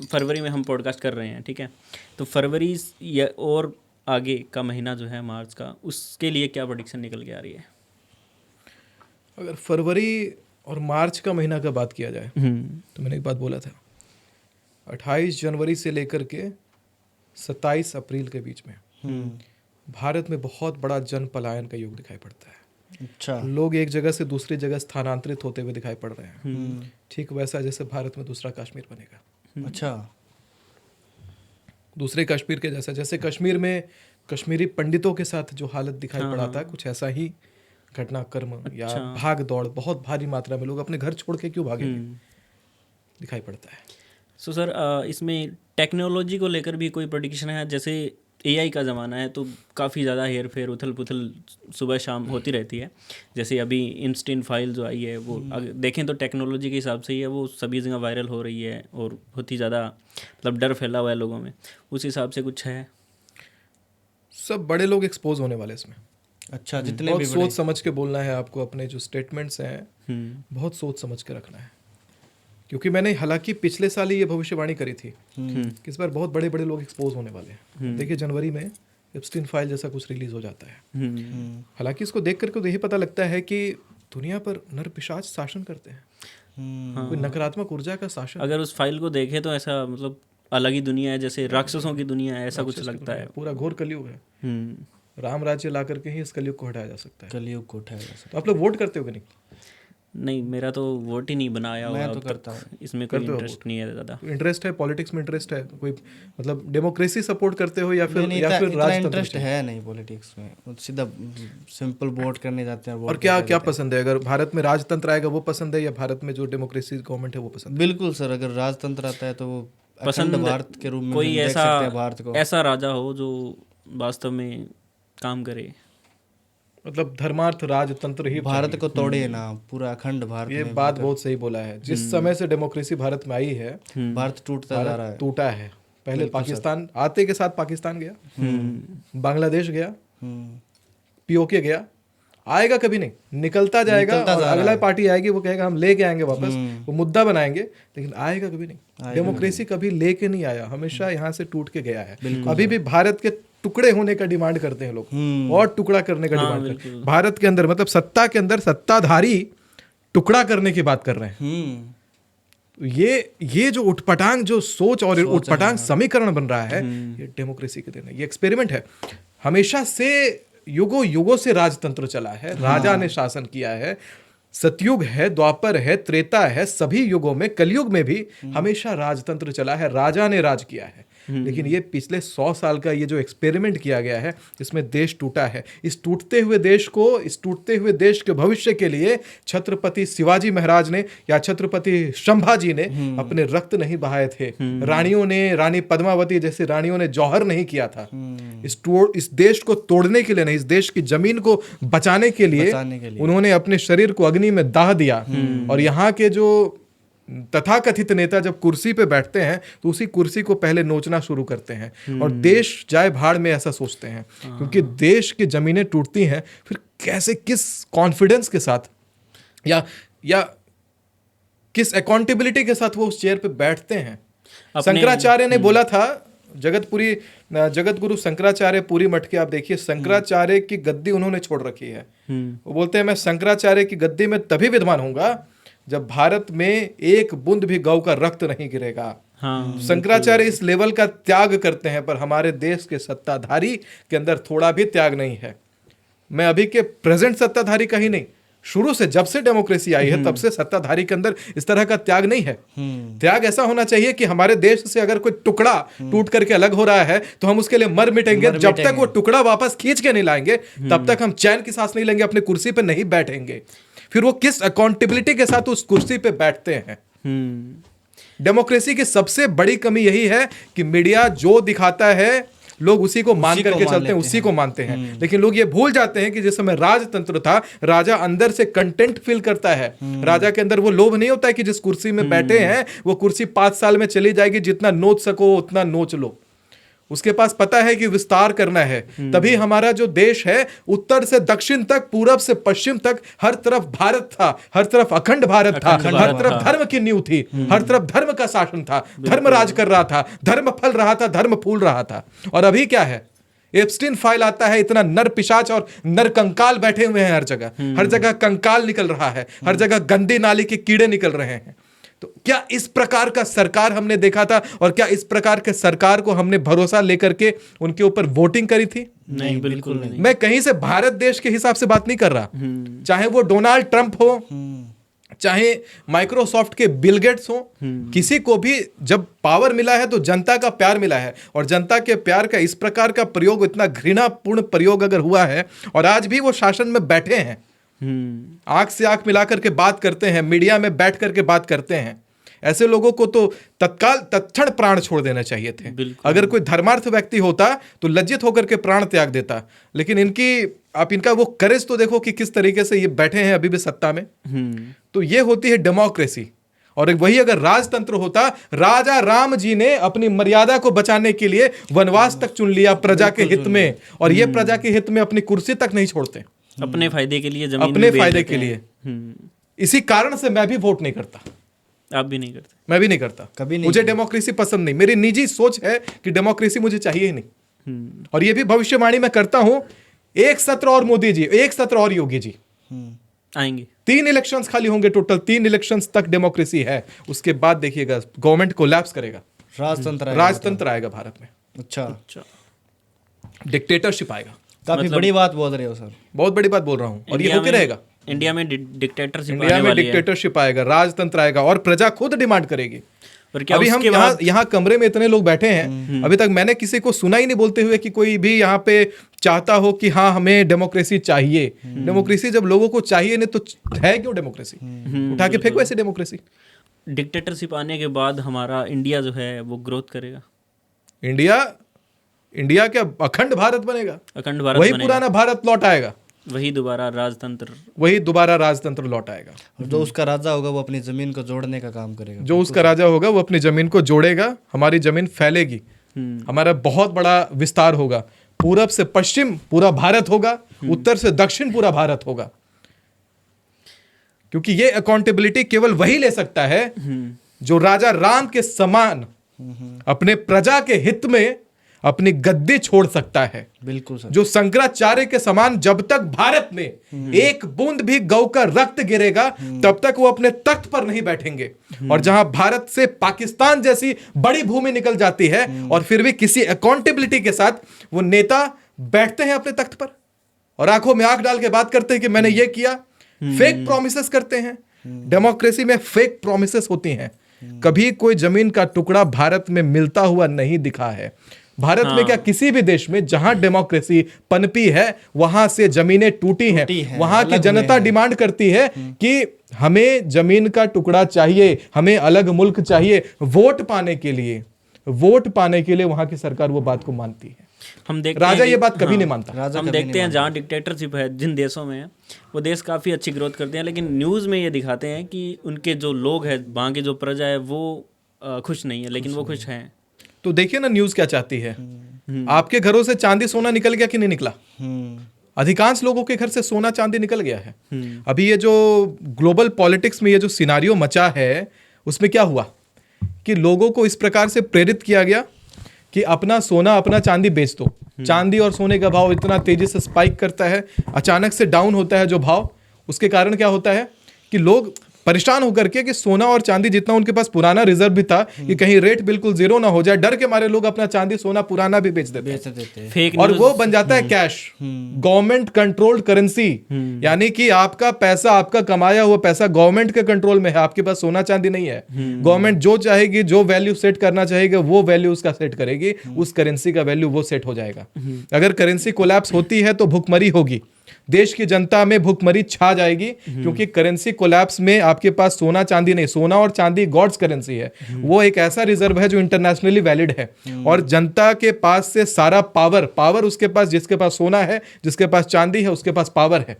फरवरी में हम पॉडकास्ट कर रहे हैं, ठीक है, तो फरवरी और आगे का महीना जो है मार्च का, उसके लिए क्या प्रेडिक्शन निकल के आ रही है? अगर फरवरी और मार्च का महीना का बात किया जाए तो मैंने एक बात बोला था, 28 जनवरी से लेकर के 27 अप्रैल के बीच में भारत में बहुत बड़ा जन पलायन का योग दिखाई पड़ता है। अच्छा। लोग एक जगह से दूसरी जगह स्थानांतरित होते हुए दिखाई पड़ रहे हैं। ठीक वैसा जैसे भारत में दूसरा कश्मीर बनेगा। अच्छा। दूसरे कश्मीर के जैसे कश्मीर में कश्मीरी पंडितों के साथ जो हालत दिखाई पड़ा था, कुछ ऐसा ही घटनाक्रम या भाग दौड़, बहुत भारी मात्रा में लोग अपने घर छोड़ के क्यों भागेंगे, दिखाई पड़ता है। सो सर इसमें टेक्नोलॉजी को लेकर भी कोई प्रेडिक्शन है? जैसे एआई का ज़माना है तो काफ़ी ज़्यादा हेर फेर उथल पुथल सुबह शाम होती रहती है। जैसे अभी इंस्टेंट फाइल जो आई है वो अगर देखें तो टेक्नोलॉजी के हिसाब से ही है, वो सभी जगह वायरल हो रही है और बहुत ही ज़्यादा मतलब डर फैला हुआ है लोगों में, उस हिसाब से कुछ है? सब बड़े लोग एक्सपोज होने वाले इसमें। अच्छा। जितने बहुत भी सोच समझ के बोलना है आपको, अपने जो स्टेटमेंट्स हैं बहुत सोच समझ के रखना है, क्योंकि मैंने हालांकि पिछले साल ही ये भविष्यवाणी करी थी कि इस बार बहुत बड़े बड़े लोग एक्सपोज होने वाले हैं। देखिए जनवरी में एप्स्टीन फाइल जैसा कुछ रिलीज हो जाता है। हालांकि इसको देख करके तो यही पता लगता है कि दुनिया पर नर पिशाच शासन करते हैं, कोई नकारात्मक ऊर्जा का शासन। अगर उस फाइल को देखें तो ऐसा मतलब अलग ही दुनिया है, जैसे राक्षसों की दुनिया है, ऐसा कुछ लगता है। पूरा घोर कलयुग है। राम राज्य ला करके ही इस कलयुग को हटाया जा सकता है। कलयुग को हटाया जा सकता है। तो आप लोग वोट करते हो कि नहीं? नहीं, मेरा तो वोट ही नहीं बनाया हुआ मैं तो अब करता तक। हूँ। इसमें कोई करते हो इंटरेस्ट नहीं है ज़्यादा। इंटरेस्ट है पॉलिटिक्स में, इंटरेस्ट है कोई, मतलब डेमोक्रेसी सपोर्ट करते हो या फिर नहीं, या फिर इतना राजतंत्र इंटरेस्ट चाहिए? है नहीं पॉलिटिक्स में, वो सीधा सिंपल वोट करने जाते हैं, और वोट क्या करके क्या आ जाते पसंद है? अगर भारत में राजतंत्र आएगा वो पसंद है या भारत में जो डेमोक्रेसी गवर्नमेंट है वो पसंद हैं। बिल्कुल सर, अगर राजतंत्र आता है तो वो अखंड पसंद भारत के रूप में कोई हम देख ऐसा सकते हैं भारत को। ऐसा राजा हो जो वास्तव में काम करे। है? मतलब धर्मार्थ राजतंत्र ही भारत को तोड़े ना, पूरा अखंड भारत ये में बात बहुत सही बोला है। जिस समय से डेमोक्रेसी भारत में आई है, भारत टूटता जा रहा है। टूटा है। पहले पाकिस्तान आते के साथ पाकिस्तान गया, बांग्लादेश गया, पीओके गया, आएगा कभी नहीं, निकलता जाएगा और अगला पार्टी आएगी वो कहेगा हम लेके आएंगे वापस, वो मुद्दा बनाएंगे, लेकिन आएगा कभी नहीं। डेमोक्रेसी कभी लेके नहीं आया, हमेशा यहाँ से टूट के गया है। अभी भी भारत के टुकड़े होने का डिमांड करते हैं लोग और टुकड़ा करने का डिमांड करते हैं। भारत के अंदर मतलब सत्ता के अंदर सत्ताधारी टुकड़ा करने की बात कर रहे हैं। ये जो उटपटांग जो सोच और उटपटांग समीकरण बन रहा है, ये डेमोक्रेसी के दिन है। ये एक्सपेरिमेंट है। हमेशा से युगों से राजतंत्र चला है, राजा ने शासन किया है। सतयुग है, द्वापर है, त्रेता है, सभी युगों में, कलयुग में भी हमेशा राजतंत्र चला है, राजा ने राज किया है। लेकिन ये पिछले 100 साल का ये जो एक्सपेरिमेंट किया गया है, इसमें देश टूटा है। इस टूटते हुए देश के भविष्य के लिए छत्रपति शिवाजी महाराज ने या छत्रपति संभाजी ने अपने रक्त नहीं बहाए थे। रानियों ने, रानी पद्मावती जैसे रानियों ने जौहर नहीं किया था। इस देश को तोड़ने के लिए नहीं, इस देश की जमीन को बचाने के लिए उन्होंने अपने शरीर को अग्नि में दाह दिया। और यहाँ के जो तथाकथित नेता जब कुर्सी पे बैठते हैं तो उसी कुर्सी को पहले नोचना शुरू करते हैं और देश जाए भाड़ में, ऐसा सोचते हैं। क्योंकि देश की जमीनें टूटती हैं, फिर कैसे, किस कॉन्फिडेंस के साथ या किस अकाउंटेबिलिटी के साथ वो उस चेयर पे बैठते हैं। शंकराचार्य ने बोला था, जगत गुरु शंकराचार्य पुरी मठ के आप देखिए, शंकराचार्य की गद्दी उन्होंने छोड़ रखी है। वो बोलते हैं मैं शंकराचार्य की गद्दी में तभी विद्वान होऊंगा जब भारत में एक बूंद भी गौ का रक्त नहीं गिरेगा। शंकराचार्य इस लेवल का त्याग करते हैं, पर हमारे देश के सत्ताधारी के अंदर थोड़ा भी त्याग नहीं है। मैं अभी के प्रेजेंट सत्ताधारी का ही नहीं, शुरू से जब से डेमोक्रेसी आई है तब से सत्ताधारी के अंदर इस तरह का त्याग नहीं है। त्याग ऐसा होना चाहिए कि हमारे देश से अगर कोई टुकड़ा टूट करके अलग हो रहा है तो हम उसके लिए मर मिटेंगे। जब तक वो टुकड़ा वापस खींच के नहीं लाएंगे तब तक हम चैन की सांस नहीं लेंगे, अपने कुर्सी पे नहीं बैठेंगे। फिर वो किस अकाउंटेबिलिटी के साथ उस कुर्सी पे बैठते हैं। डेमोक्रेसी की सबसे बड़ी कमी यही है कि मीडिया जो दिखाता है लोग उसी को मान करके चलते हैं, उसी को मानते हैं। लेकिन लोग ये भूल जाते हैं कि जिस समय राजतंत्र था, राजा अंदर से कंटेंट फील करता है। राजा के अंदर वो लोभ नहीं होता है कि जिस कुर्सी में बैठे हैं वो कुर्सी 5 साल में चली जाएगी, जितना नोच सको उतना नोच लो। उसके पास पता है कि विस्तार करना है। तभी हमारा जो देश है, उत्तर से दक्षिण तक, पूरब से पश्चिम तक, हर तरफ भारत था, हर तरफ अखंड भारत था, हर तरफ धर्म की नींव थी, हर तरफ धर्म का शासन था, धर्म राज कर रहा था, धर्म फल रहा था, धर्म फूल रहा था। और अभी क्या है, एप्स्टीन फाइल आता है, इतना नर पिशाच और नर कंकाल बैठे हुए हैं हर जगह कंकाल निकल रहा है, हर जगह गंदी नाली के कीड़े निकल रहे हैं। तो क्या इस प्रकार का सरकार हमने देखा था, और क्या इस प्रकार के सरकार को हमने भरोसा लेकर के उनके ऊपर वोटिंग करी थी? नहीं, बिल्कुल नहीं। मैं कहीं से भारत देश के हिसाब से बात नहीं कर रहा, चाहे वो डोनाल्ड ट्रंप हो, चाहे माइक्रोसॉफ्ट के बिल गेट्स हो, किसी को भी जब पावर मिला है तो जनता का प्यार मिला है। और जनता के प्यार का इस प्रकार का प्रयोग, इतना घृणापूर्ण प्रयोग अगर हुआ है और आज भी वो शासन में बैठे हैं, आंख से आंख मिला करके बात करते हैं, मीडिया में बैठ करके बात करते हैं, ऐसे लोगों को तो तत्क्षण प्राण छोड़ देना चाहिए थे। अगर कोई धर्मार्थ व्यक्ति होता तो लज्जित होकर के प्राण त्याग देता। लेकिन आप इनका वो करेज तो देखो कि किस तरीके से ये बैठे हैं अभी भी सत्ता में। तो ये होती है डेमोक्रेसी। और वही अगर राजतंत्र होता, राजा राम जी ने अपनी मर्यादा को बचाने के लिए वनवास तक चुन लिया प्रजा के हित में, और ये प्रजा के हित में अपनी कुर्सी तक नहीं छोड़ते, अपने फायदे के लिए, जमीन अपने फायदे के लिए। इसी कारण से मैं भी वोट नहीं करता। आप भी नहीं करते? मैं भी नहीं करता, कभी नहीं। मुझे डेमोक्रेसी पसंद नहीं। मेरी निजी सोच है कि डेमोक्रेसी मुझे चाहिए ही नहीं। और ये भी भविष्यवाणी मैं करता हूं, एक सत्र और मोदी जी, एक सत्र और योगी जी आएंगे, 3 इलेक्शंस खाली होंगे टोटल, 3 इलेक्शंस तक डेमोक्रेसी है। उसके बाद देखिएगा गवर्नमेंट कोलैप्स करेगा, राजतंत्र आएगा भारत में। अच्छा, डिक्टेटरशिप आएगा। काफी बड़ी बात बोल रहे हो सर। बहुत बड़ी बात बोल रहा हूं, और ये होके रहेगा। इंडिया में डिक्टेटरशिप इंडिया आने में वाली है। डिक्टेटरशिप आएगा, राजतंत्र आएगा और प्रजा खुद डिमांड करेगी। और क्या अभी हम उसके यहाँ बाद यहाँ कमरे में इतने लोग बैठे हैं, अभी तक मैंने किसी को सुना ही नहीं बोलते हुए कि कोई भी यहाँ पे चाहता हो कि हाँ हमें डेमोक्रेसी चाहिए। डेमोक्रेसी जब लोगों को चाहिए नहीं तो है क्यों डेमोक्रेसी? उठा के फेंको ऐसे डेमोक्रेसी। डिक्टेटरशिप आने के बाद हमारा इंडिया जो है वो ग्रोथ करेगा, इंडिया क्या अखंड भारत बनेगा, अखंड भारत वही बनेगा, पुराना भारत लौट आएगा, वही दोबारा राजतंत्र लौट आएगा। और जो उसका राजा होगा वो अपनी ज़मीन को जोड़ने का काम करेगा। जो उसका राजा होगा वो अपनी जमीन को जोड़ेगा, हमारी जमीन फैलेगी, हमारा बहुत बड़ा विस्तार होगा, पूरब से पश्चिम पूरा भारत होगा, उत्तर से दक्षिण पूरा भारत होगा। क्योंकि ये अकाउंटेबिलिटी केवल वही ले सकता है जो राजा राम के समान अपने प्रजा के हित में अपनी गद्दी छोड़ सकता है। बिल्कुल सर। जो शंकराचार्य के समान जब तक भारत में एक बूंद भी गौ का रक्त गिरेगा तब तक वो अपने तख्त पर नहीं बैठेंगे। और जहां भारत से पाकिस्तान जैसी बड़ी भूमि निकल जाती है और फिर भी किसी अकाउंटेबिलिटी के साथ वो नेता बैठते हैं अपने तख्त पर और आंखों में आंख डाल के बात करते हैं कि मैंने ये किया, फेक प्रोमिसेस करते हैं। डेमोक्रेसी में फेक प्रोमिसेस होती हैं। कभी कोई जमीन का टुकड़ा भारत में मिलता हुआ नहीं दिखा है। भारत में क्या किसी भी देश में जहां डेमोक्रेसी पनपी है वहां से जमीनें टूटी हैं। वहां की जनता डिमांड करती है कि हमें जमीन का टुकड़ा चाहिए, हमें अलग मुल्क चाहिए। वोट पाने के लिए वहां की सरकार वो बात को मानती है। हम देखते राजा हैं ये बात कभी नहीं मानता। हम देखते हैं जहाँ डिक्टेटरशिप है जिन देशों में है वो देश काफ़ी अच्छी ग्रोथ करते हैं, लेकिन न्यूज़ में ये दिखाते हैं कि उनके जो लोग हैं, वहाँ की जो प्रजा है वो खुश नहीं है, लेकिन वो खुश हैं। तो देखिए ना न्यूज़ क्या चाहती है। आपके घरों से चांदी सोना निकल गया कि नहीं निकला? अधिकांश लोगों के घर से सोना चांदी निकल गया है। अभी ये जो ग्लोबल पॉलिटिक्स में ये जो सिनारियो मचा है उसमें क्या हुआ कि लोगों को इस प्रकार से प्रेरित किया गया कि अपना सोना अपना चांदी बेच दो। चांदी और सोने का भाव इतना तेजी से स्पाइक करता है, अचानक से डाउन होता है जो भाव। उसके कारण क्या होता है कि लोग परेशान होकर के कि सोना और चांदी जितना उनके पास पुराना रिजर्व भी था कि कहीं रेट बिल्कुल जीरो ना हो जाए, डर के मारे लोग अपना चांदी सोना पुराना भी बेच देते हैं। फेक और वो बन जाता है कैश, गवर्नमेंट कंट्रोल्ड करेंसी। यानी कि आपका पैसा, आपका कमाया हुआ पैसा गवर्नमेंट के कंट्रोल में है, आपके पास सोना चांदी नहीं है। गवर्नमेंट जो चाहेगी, जो वैल्यू सेट करना चाहेगी वो वैल्यू उसका सेट करेगी, उस करेंसी का वैल्यू वो सेट हो जाएगा। अगर करेंसी कोलैप्स होती है तो भुखमरी होगी, देश की जनता में भुखमरी छा जाएगी। क्योंकि करेंसी कोलैप्स में आपके पास सोना चांदी नहीं, सोना और चांदी गॉड्स करेंसी है। वो एक ऐसा रिजर्व है जो इंटरनेशनली वैलिड है और जनता के पास से सारा पावर उसके पास, जिसके पास सोना है, जिसके पास चांदी है, उसके पास पावर है।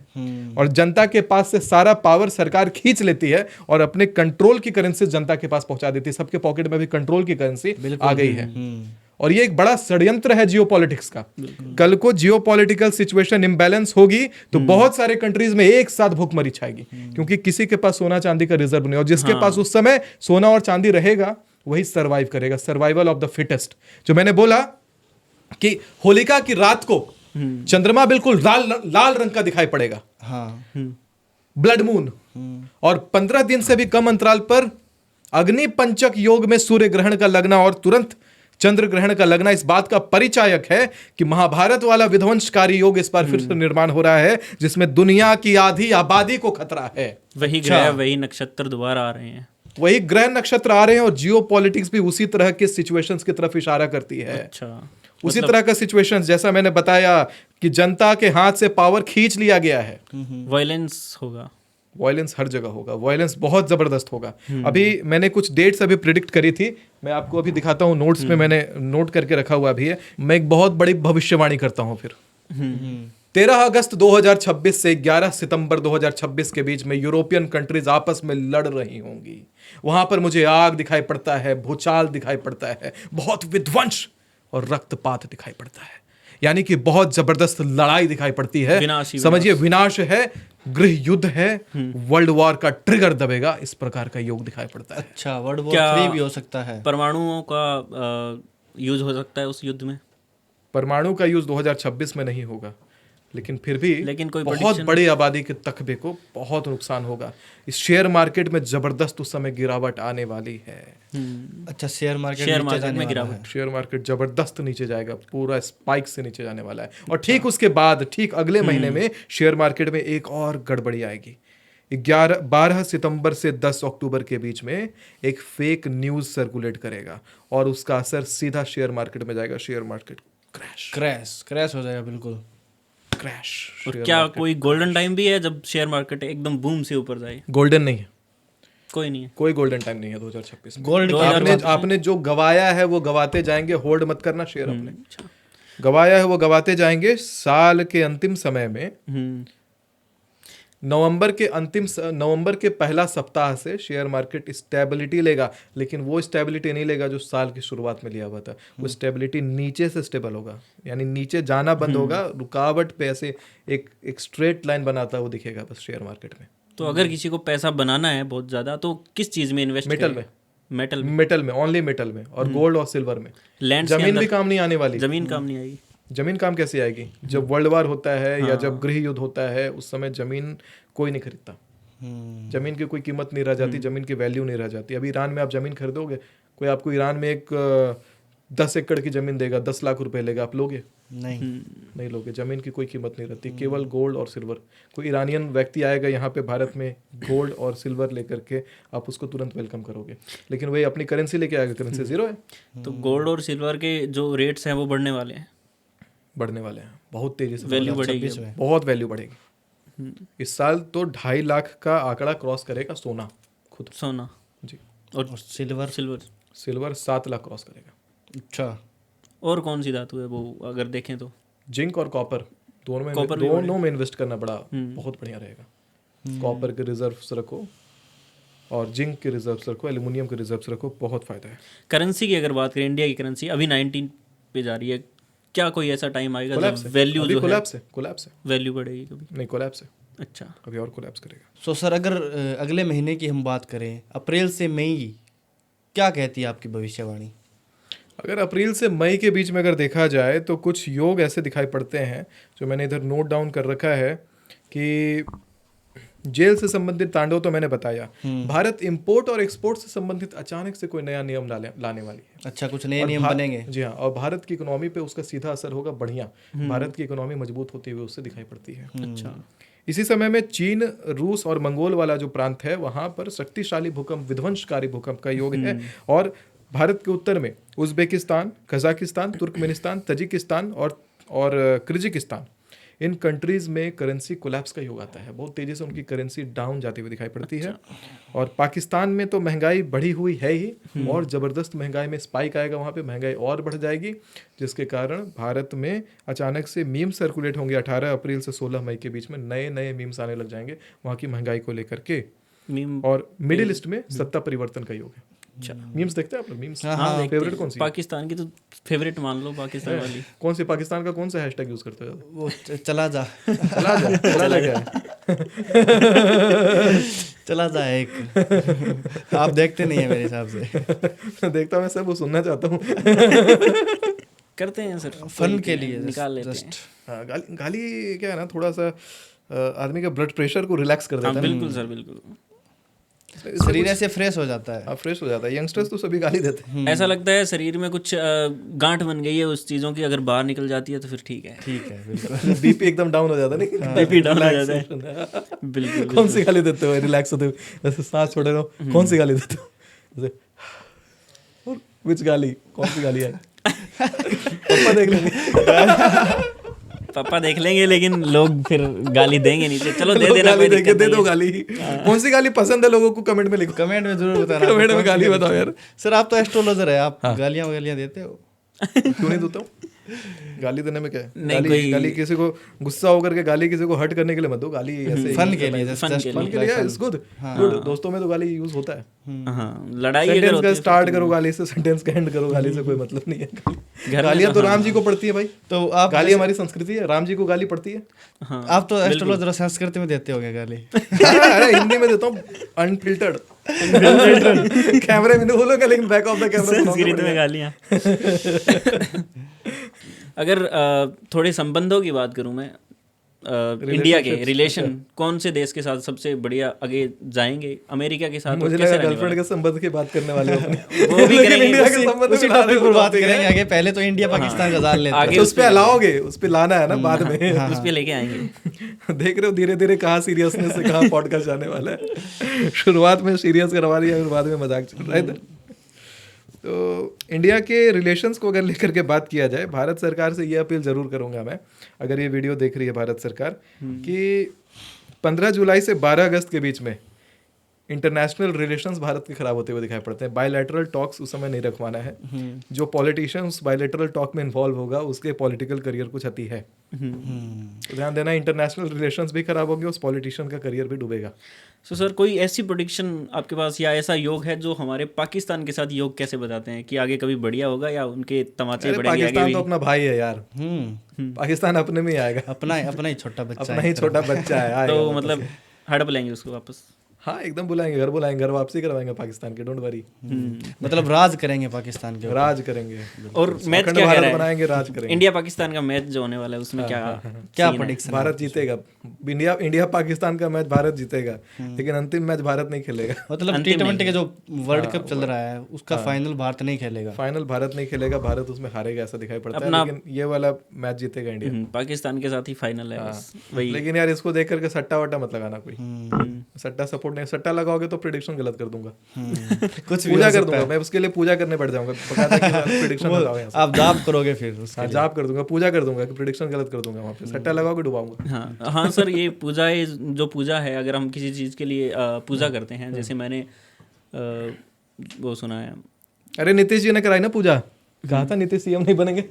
और जनता के पास से सारा पावर सरकार खींच लेती है और अपने कंट्रोल की करेंसी जनता के पास पहुंचा देती है। सबके पॉकेट में भी कंट्रोल की करेंसी आ गई है। और ये एक बड़ा षड्यंत्र है जियोपॉलिटिक्स का। कल को जियोपॉलिटिकल सिचुएशन इंबैलेंस होगी तो बहुत सारे कंट्रीज में एक साथ भूखमरी छाएगी, क्योंकि किसी के पास सोना चांदी का रिजर्व नहीं, और जिसके पास उस समय सोना और चांदी रहेगा वही सरवाइव करेगा। Survival of the fittest. जो मैंने बोला कि होलिका की रात को चंद्रमा बिल्कुल लाल रंग का दिखाई पड़ेगा, ब्लड मून, और 15 दिन से भी कम अंतराल पर अग्नि पंचक योग में सूर्य ग्रहण का लगना और तुरंत चंद्र ग्रहण का लगना इस बात का परिचायक है कि महाभारत वाला विध्वंसकारी योग इस बार फिर से निर्माण हो रहा है, जिसमें दुनिया की आधी आबादी को खतरा है। वही ग्रह, वही नक्षत्र दोबारा आ रहे हैं, वही ग्रह नक्षत्र आ रहे हैं, और जियोपॉलिटिक्स भी उसी तरह के सिचुएशंस की तरफ इशारा करती है। उसी तरह का सिचुएशंस जैसा मैंने बताया कि जनता के हाथ से पावर खींच लिया गया है। वायलेंस होगा, वायलेंस हर जगह होगा, वायलेंस बहुत जबरदस्त होगा। अभी मैंने कुछ डेट्स अभी प्रिडिक्ट करी थी, मैं आपको अभी दिखाता हूँ, नोट्स में मैंने नोट करके रखा हुआ भी है। मैं एक बहुत बड़ी भविष्यवाणी करता हूँ फिर। 13 अगस्त 2026 से 11 सितंबर 2026 के बीच में यूरोपियन कंट्रीज आपस में लड़ रही होंगी। वहां पर मुझे आग दिखाई पड़ता है, भूचाल दिखाई पड़ता है, बहुत विध्वंस और रक्तपात दिखाई पड़ता है। यानी कि बहुत जबरदस्त लड़ाई दिखाई पड़ती है। समझिए विनाश है, गृह युद्ध है, वर्ल्ड वॉर का ट्रिगर दबेगा, इस प्रकार का योग दिखाई पड़ता है। अच्छा, वर्ल्ड वॉर 3 भी हो सकता है। परमाणुओं का यूज हो सकता है उस युद्ध में। परमाणु का यूज 2026 में नहीं होगा, लेकिन फिर भी कोई बहुत बड़ी आबादी के तकबे को बहुत नुकसान होगा। इस शेयर मार्केट में जबरदस्त उस समय गिरावट आने वाली है। अच्छा, शेयर मार्केट शेयर नीचे मार्केट जाने में वाला गिरावट। है। शेयर मार्केट जबरदस्त नीचे जाएगा, पूरा स्पाइक से नीचे जाने वाला है। और ठीक उसके बाद ठीक अगले महीने में शेयर मार्केट में एक और गड़बड़ी आएगी। 12 सितंबर से 10 अक्टूबर के बीच में एक फेक न्यूज सर्कुलेट करेगा और उसका असर सीधा शेयर मार्केट में जाएगा। शेयर मार्केट क्रैश हो जाएगा, बिल्कुल क्रैश। और क्या कोई गोल्डन टाइम भी है जब शेयर मार्केट एकदम बूम से ऊपर जाए? गोल्डन नहीं है, कोई नहीं है। कोई गोल्डन टाइम नहीं है 2026 में। गोल्ड आपने जो गवाया है वो गवाते जाएंगे। होल्ड मत करना शेयर अपने। अच्छा। गवाया है वो गवाते जाएंगे। साल के अंतिम समय में नवंबर के पहला सप्ताह से शेयर मार्केट स्टेबिलिटी लेगा, लेकिन वो स्टेबिलिटी नहीं लेगा जो साल की शुरुआत में लिया हुआ था। वो स्टेबिलिटी नीचे से स्टेबल होगा, यानी नीचे जाना बंद होगा, रुकावट पे ऐसे एक स्ट्रेट लाइन बनाता वो दिखेगा बस शेयर मार्केट में। तो अगर किसी को पैसा बनाना है बहुत ज्यादा तो किस चीज में इन्वेस्ट मेटल करें? में, मेटल में, ओनली मेटल में, और गोल्ड और सिल्वर में। लैंड जमीन भी काम नहीं आने वाली। जमीन काम नहीं आएगी। जमीन काम कैसे आएगी? जब वर्ल्ड वार होता है या जब गृह युद्ध होता है उस समय जमीन कोई नहीं खरीदता। जमीन की कोई कीमत नहीं रह जाती, जमीन की वैल्यू नहीं रह जाती। अभी ईरान में आप जमीन खरीदोगे, कोई आपको ईरान में एक 10 एकड़ की जमीन देगा, 10 लाख रुपए लेगा, आप लोगे? नहीं लोगे। जमीन की कोई कीमत नहीं रहती, केवल गोल्ड और सिल्वर। कोई ईरानियन व्यक्ति आएगा यहाँ पे भारत में गोल्ड और सिल्वर लेकर के, आप उसको तुरंत वेलकम करोगे, लेकिन वही अपनी करेंसी लेके आएगा, करेंसी जीरो है। तो गोल्ड और सिल्वर के जो रेट्स हैं वो बढ़ने वाले हैं, बढ़ने वाले हैं बहुत तेजी से। वैल्यू बढ़ेगी, बहुत वैल्यू बढ़ेगी। इस साल तो 2.5 लाख का आंकड़ा क्रॉस करेगा सोना, खुद सोना जी। और सिल्वर 7 लाख क्रॉस करेगा। अच्छा, और कौन सी धातु है वो अगर देखें तो? जिंक और कॉपर, दोनों में इन्वेस्ट करना बड़ा बहुत बढ़िया रहेगा। कॉपर के रिजर्व्स रखो और जिंक के रिजर्व्स रखो, एल्यूमिनियम के रिजर्व्स रखो, बहुत फायदा है। करेंसी की अगर बात करें, इंडिया की करेंसी अभी 19 पे जा रही है, क्या कोई ऐसा टाइम आएगा जब वैल्यू जो है कोलैप्स है? वैल्यू बढ़ेगी कभी? नहीं, कोलैप्स है। अच्छा, अभी और कोलैप्स करेगा। सो सर, अगर अगले महीने की हम बात करें, अप्रैल से मई, क्या कहती है आपकी भविष्यवाणी? अगर अप्रैल से मई के बीच में अगर देखा जाए तो कुछ योग ऐसे दिखाई पड़ते हैं जो मैंने इधर नोट डाउन कर रखा है कि जेल से संबंधित तांडव तो मैंने बताया। भारत इंपोर्ट और एक्सपोर्ट से संबंधित अचानक से कोई नया नियम लाने वाली है। अच्छा, कुछ नए नियम बनेंगे? जी हाँ, और भारत की इकोनॉमी पे उसका सीधा असर होगा बढ़िया। भारत की इकोनॉमी मजबूत होती हुई उससे दिखाई पड़ती है। अच्छा। इसी समय में चीन, रूस और मंगोल वाला जो प्रांत है वहां पर शक्तिशाली भूकंप, विध्वंसकारी भूकंप का योग है। और भारत के उत्तर में उज्बेकिस्तान, कजाकिस्तान, तुर्कमेनिस्तान, तजिकिस्तान और किर्गिस्तान, इन कंट्रीज में करेंसी कोलैप्स का योग आता है। बहुत तेजी से उनकी करेंसी डाउन जाती हुई दिखाई पड़ती है। और पाकिस्तान में तो महंगाई बढ़ी हुई है ही, और ज़बरदस्त महंगाई में स्पाइक आएगा, वहाँ पे महंगाई और बढ़ जाएगी, जिसके कारण भारत में अचानक से मीम सर्कुलेट होंगे। 18 अप्रैल से 16 मई के बीच में नए मीम्स आने लग जाएंगे वहाँ की महंगाई को लेकर के। और मिडिल ईस्ट में सत्ता परिवर्तन का योग है। अच्छा, मीम्स देखते हैं आप लोग? मीम्स हाँ, फेवरेट कौन सी? पाकिस्तान की तो फेवरेट मान लो, पाकिस्तान वाली। कौन सी पाकिस्तान का कौन सा हैशटैग यूज करते हो? वो चला जा क्या चला जा एक। आप देखते नहीं है मेरे हिसाब से। देखता मैं सब वो सुनना चाहता हूँ। करते हैं सर, फन के लिए निकाल लेते हैं। हाँ, गाली क्या है ना, थोड़ा सा आदमी का ब्लड प्रेशर को रिलैक्स कर देता है। बिल्कुल सर, बिल्कुल। शरीर ऐसे फ्रेश हो जाता है। फ्रेश हो जाता है। यंगस्टर्स तो सभी गाली देते हैं। ऐसा लगता है शरीर में कुछ गांठ बन गई है उस चीज़ों की, अगर बाहर निकल जाती है तो फिर ठीक है। बिल्कुल। बीपी एकदम डाउन हो जाता है। नहीं, बीपी डाउन हो जाता है। बिल्कुल। कौन सी गाली देते हो रिलैक्स होते हो? जैसे सांस छोड़ रहे हो, कौन सी गाली देते हो? और विच गाली, कौन सी गाली है? पापा देख लेंगे। पापा देख लेंगे, लेकिन लोग फिर गाली देंगे नीचे। चलो दे देना, गाली देंगे, दे दो गाली। कौन सी गाली पसंद है लोगों को कमेंट में लिखो। कमेंट में जरूर बताना। कमेंट में गाली बताओ यार। सर, आप तो एस्ट्रोलॉजर है, आप गालियां देते हो? क्यों नहीं देता हूँ? गाली देने में क्या है? गाली किसी को गुस्सा होकर के गाली किसी को हर्ट करने के लिए मत दो। गाली ऐसे फन के लिए, फन के लिए इज गुड। दोस्तों में तो गाली यूज होता है। लड़ाई सेंटेंस का स्टार्ट करो गाली से, सेंटेंस का एंड करो गाली से, कोई मतलब नहीं है। गालियां तो राम जी को पड़ती है भाई। तो आप गाली हमारी संस्कृति है, राम जी को गाली पड़ती है। आप तो एस्ट्रोलॉजर संस्कृत में देते होगे गाली? अरे हिंदी में देता हूँ, अनफिल्टर्ड। कैमरे में नहीं बोलोगे, लेकिन back of the camera Sanskrit में गालियां। अगर थोड़े संबंधों की बात करूं मैं, इंडिया के रिलेशन कौन से देश के साथ सबसे बढ़िया आगे जाएंगे? अमेरिका के साथ? मुझे लगा गर्लफ्रेंड के संबंध की बात करने वाले हो अपनी। वो भी करेंगे, इंडिया के संबंध उसी में ला रहे टॉपिक हो, पर बात topic है। करेंगे आगे। पहले तो इंडिया पाकिस्तान का जान लेते हैं। आगे तो उस पे लाओगे, उस पे लाना है ना बाद में। उस पे लेके आएंगे। देख रहे हो धीरे धीरे कहाँ सीरियसनेस से कहाँ पॉडकास्ट जाने वाला है। शुरुआत में सीरियस करवा रही है, फिर बाद में मजाक चल रहा है इधर। तो इंडिया के रिलेशंस को अगर लेकर के बात किया जाए, भारत सरकार से ये अपील ज़रूर करूंगा मैं, अगर ये वीडियो देख रही है भारत सरकार, कि 15 जुलाई से 12 अगस्त के बीच में इंटरनेशनल रिलेशंस भारत के खराब होते हुए दिखाई पड़ते हैं। बायलैटरल टॉक्स उस समय नहीं रखवाना है। जो पॉलिटिशियंस बायलैटरल टॉक में इन्वॉल्व होगा उसके पॉलिटिकल करियर को क्षति है। तो ध्यान देना, इंटरनेशनल रिलेशंस भी खराब होंगे, उस पॉलिटिशियन का करियर भी डूबेगा। सर कोई ऐसी प्रोडिक्शन आपके पास या ऐसा योग है जो हमारे पाकिस्तान के साथ योग कैसे बताते हैं कि आगे कभी बढ़िया होगा या उनके तमाचे अरे बढ़ेंगे आगे पाकिस्तान भी? तो अपना भाई है यार, पाकिस्तान अपने में ही आएगा। अपना ही छोटा बच्चा अपना है। ही छोटा बच्चा है, आएगा तो वापस। मतलब हड़प लेंगे उसको वापस? हाँ एकदम बुलाएंगे, घर बुलाएंगे, घर वापसी करवाएंगे पाकिस्तान के, डोंट वरी। मतलब राज करेंगे पाकिस्तान के ऊपर। राज करेंगे और मैच अखंड क्या कह भारत रहा है? बनाएंगे, राज करेंगे। इंडिया पाकिस्तान का मैच जो होने वाला है उसमें क्या क्या scene है? प्रेडिक्शन? भारत जीतेगा। इंडिया पाकिस्तान का मैच भारत जीतेगा, लेकिन अंतिम मैच भारत नहीं खेलेगा। मतलब अंतिम T20 के जो वर्ल्ड कप चल रहा है उसका फाइनल भारत नहीं खेलेगा। फाइनल भारत नहीं खेलेगा, भारत उसमें हारेगा ऐसा दिखाई पड़ता है, अपना- लेकिन ये वाला मैच जीतेगा इंडिया। पाकिस्तान के साथ ही फाइनल है बस वही। लेकिन यार इसको देख करके सट्टा वट्टा मत लगाना कोई। सट्टा सपोर्ट नहीं, सट्टा लगाओगे तो प्रिडिक्शन गलत कर दूंगा। कुछ भी पूजा हो कर सकता दूंगा है। मैं, उसके लिए पूजा करने बैठ जाऊंगा, प्रिडिक्शन लगाओ यहाँ से। आप जाप करोगे फिर उसके हाँ जाप कर दूंगा, पूजा कर दूंगा कि प्रिडिक्शन गलत कर दूंगा, वहाँ पे सट्टा लगाओगे डुबाऊंगा। हाँ हाँ सर, ये पूजा है, जो पूजा है अगर हम किसी चीज़ के लिए पूजा करते हैं, जैसे मैंने वो सुना है। अरे नीतीश जी ने कराई ना पूजा, कहा था नीतीश सीएम नहीं बनेंगे।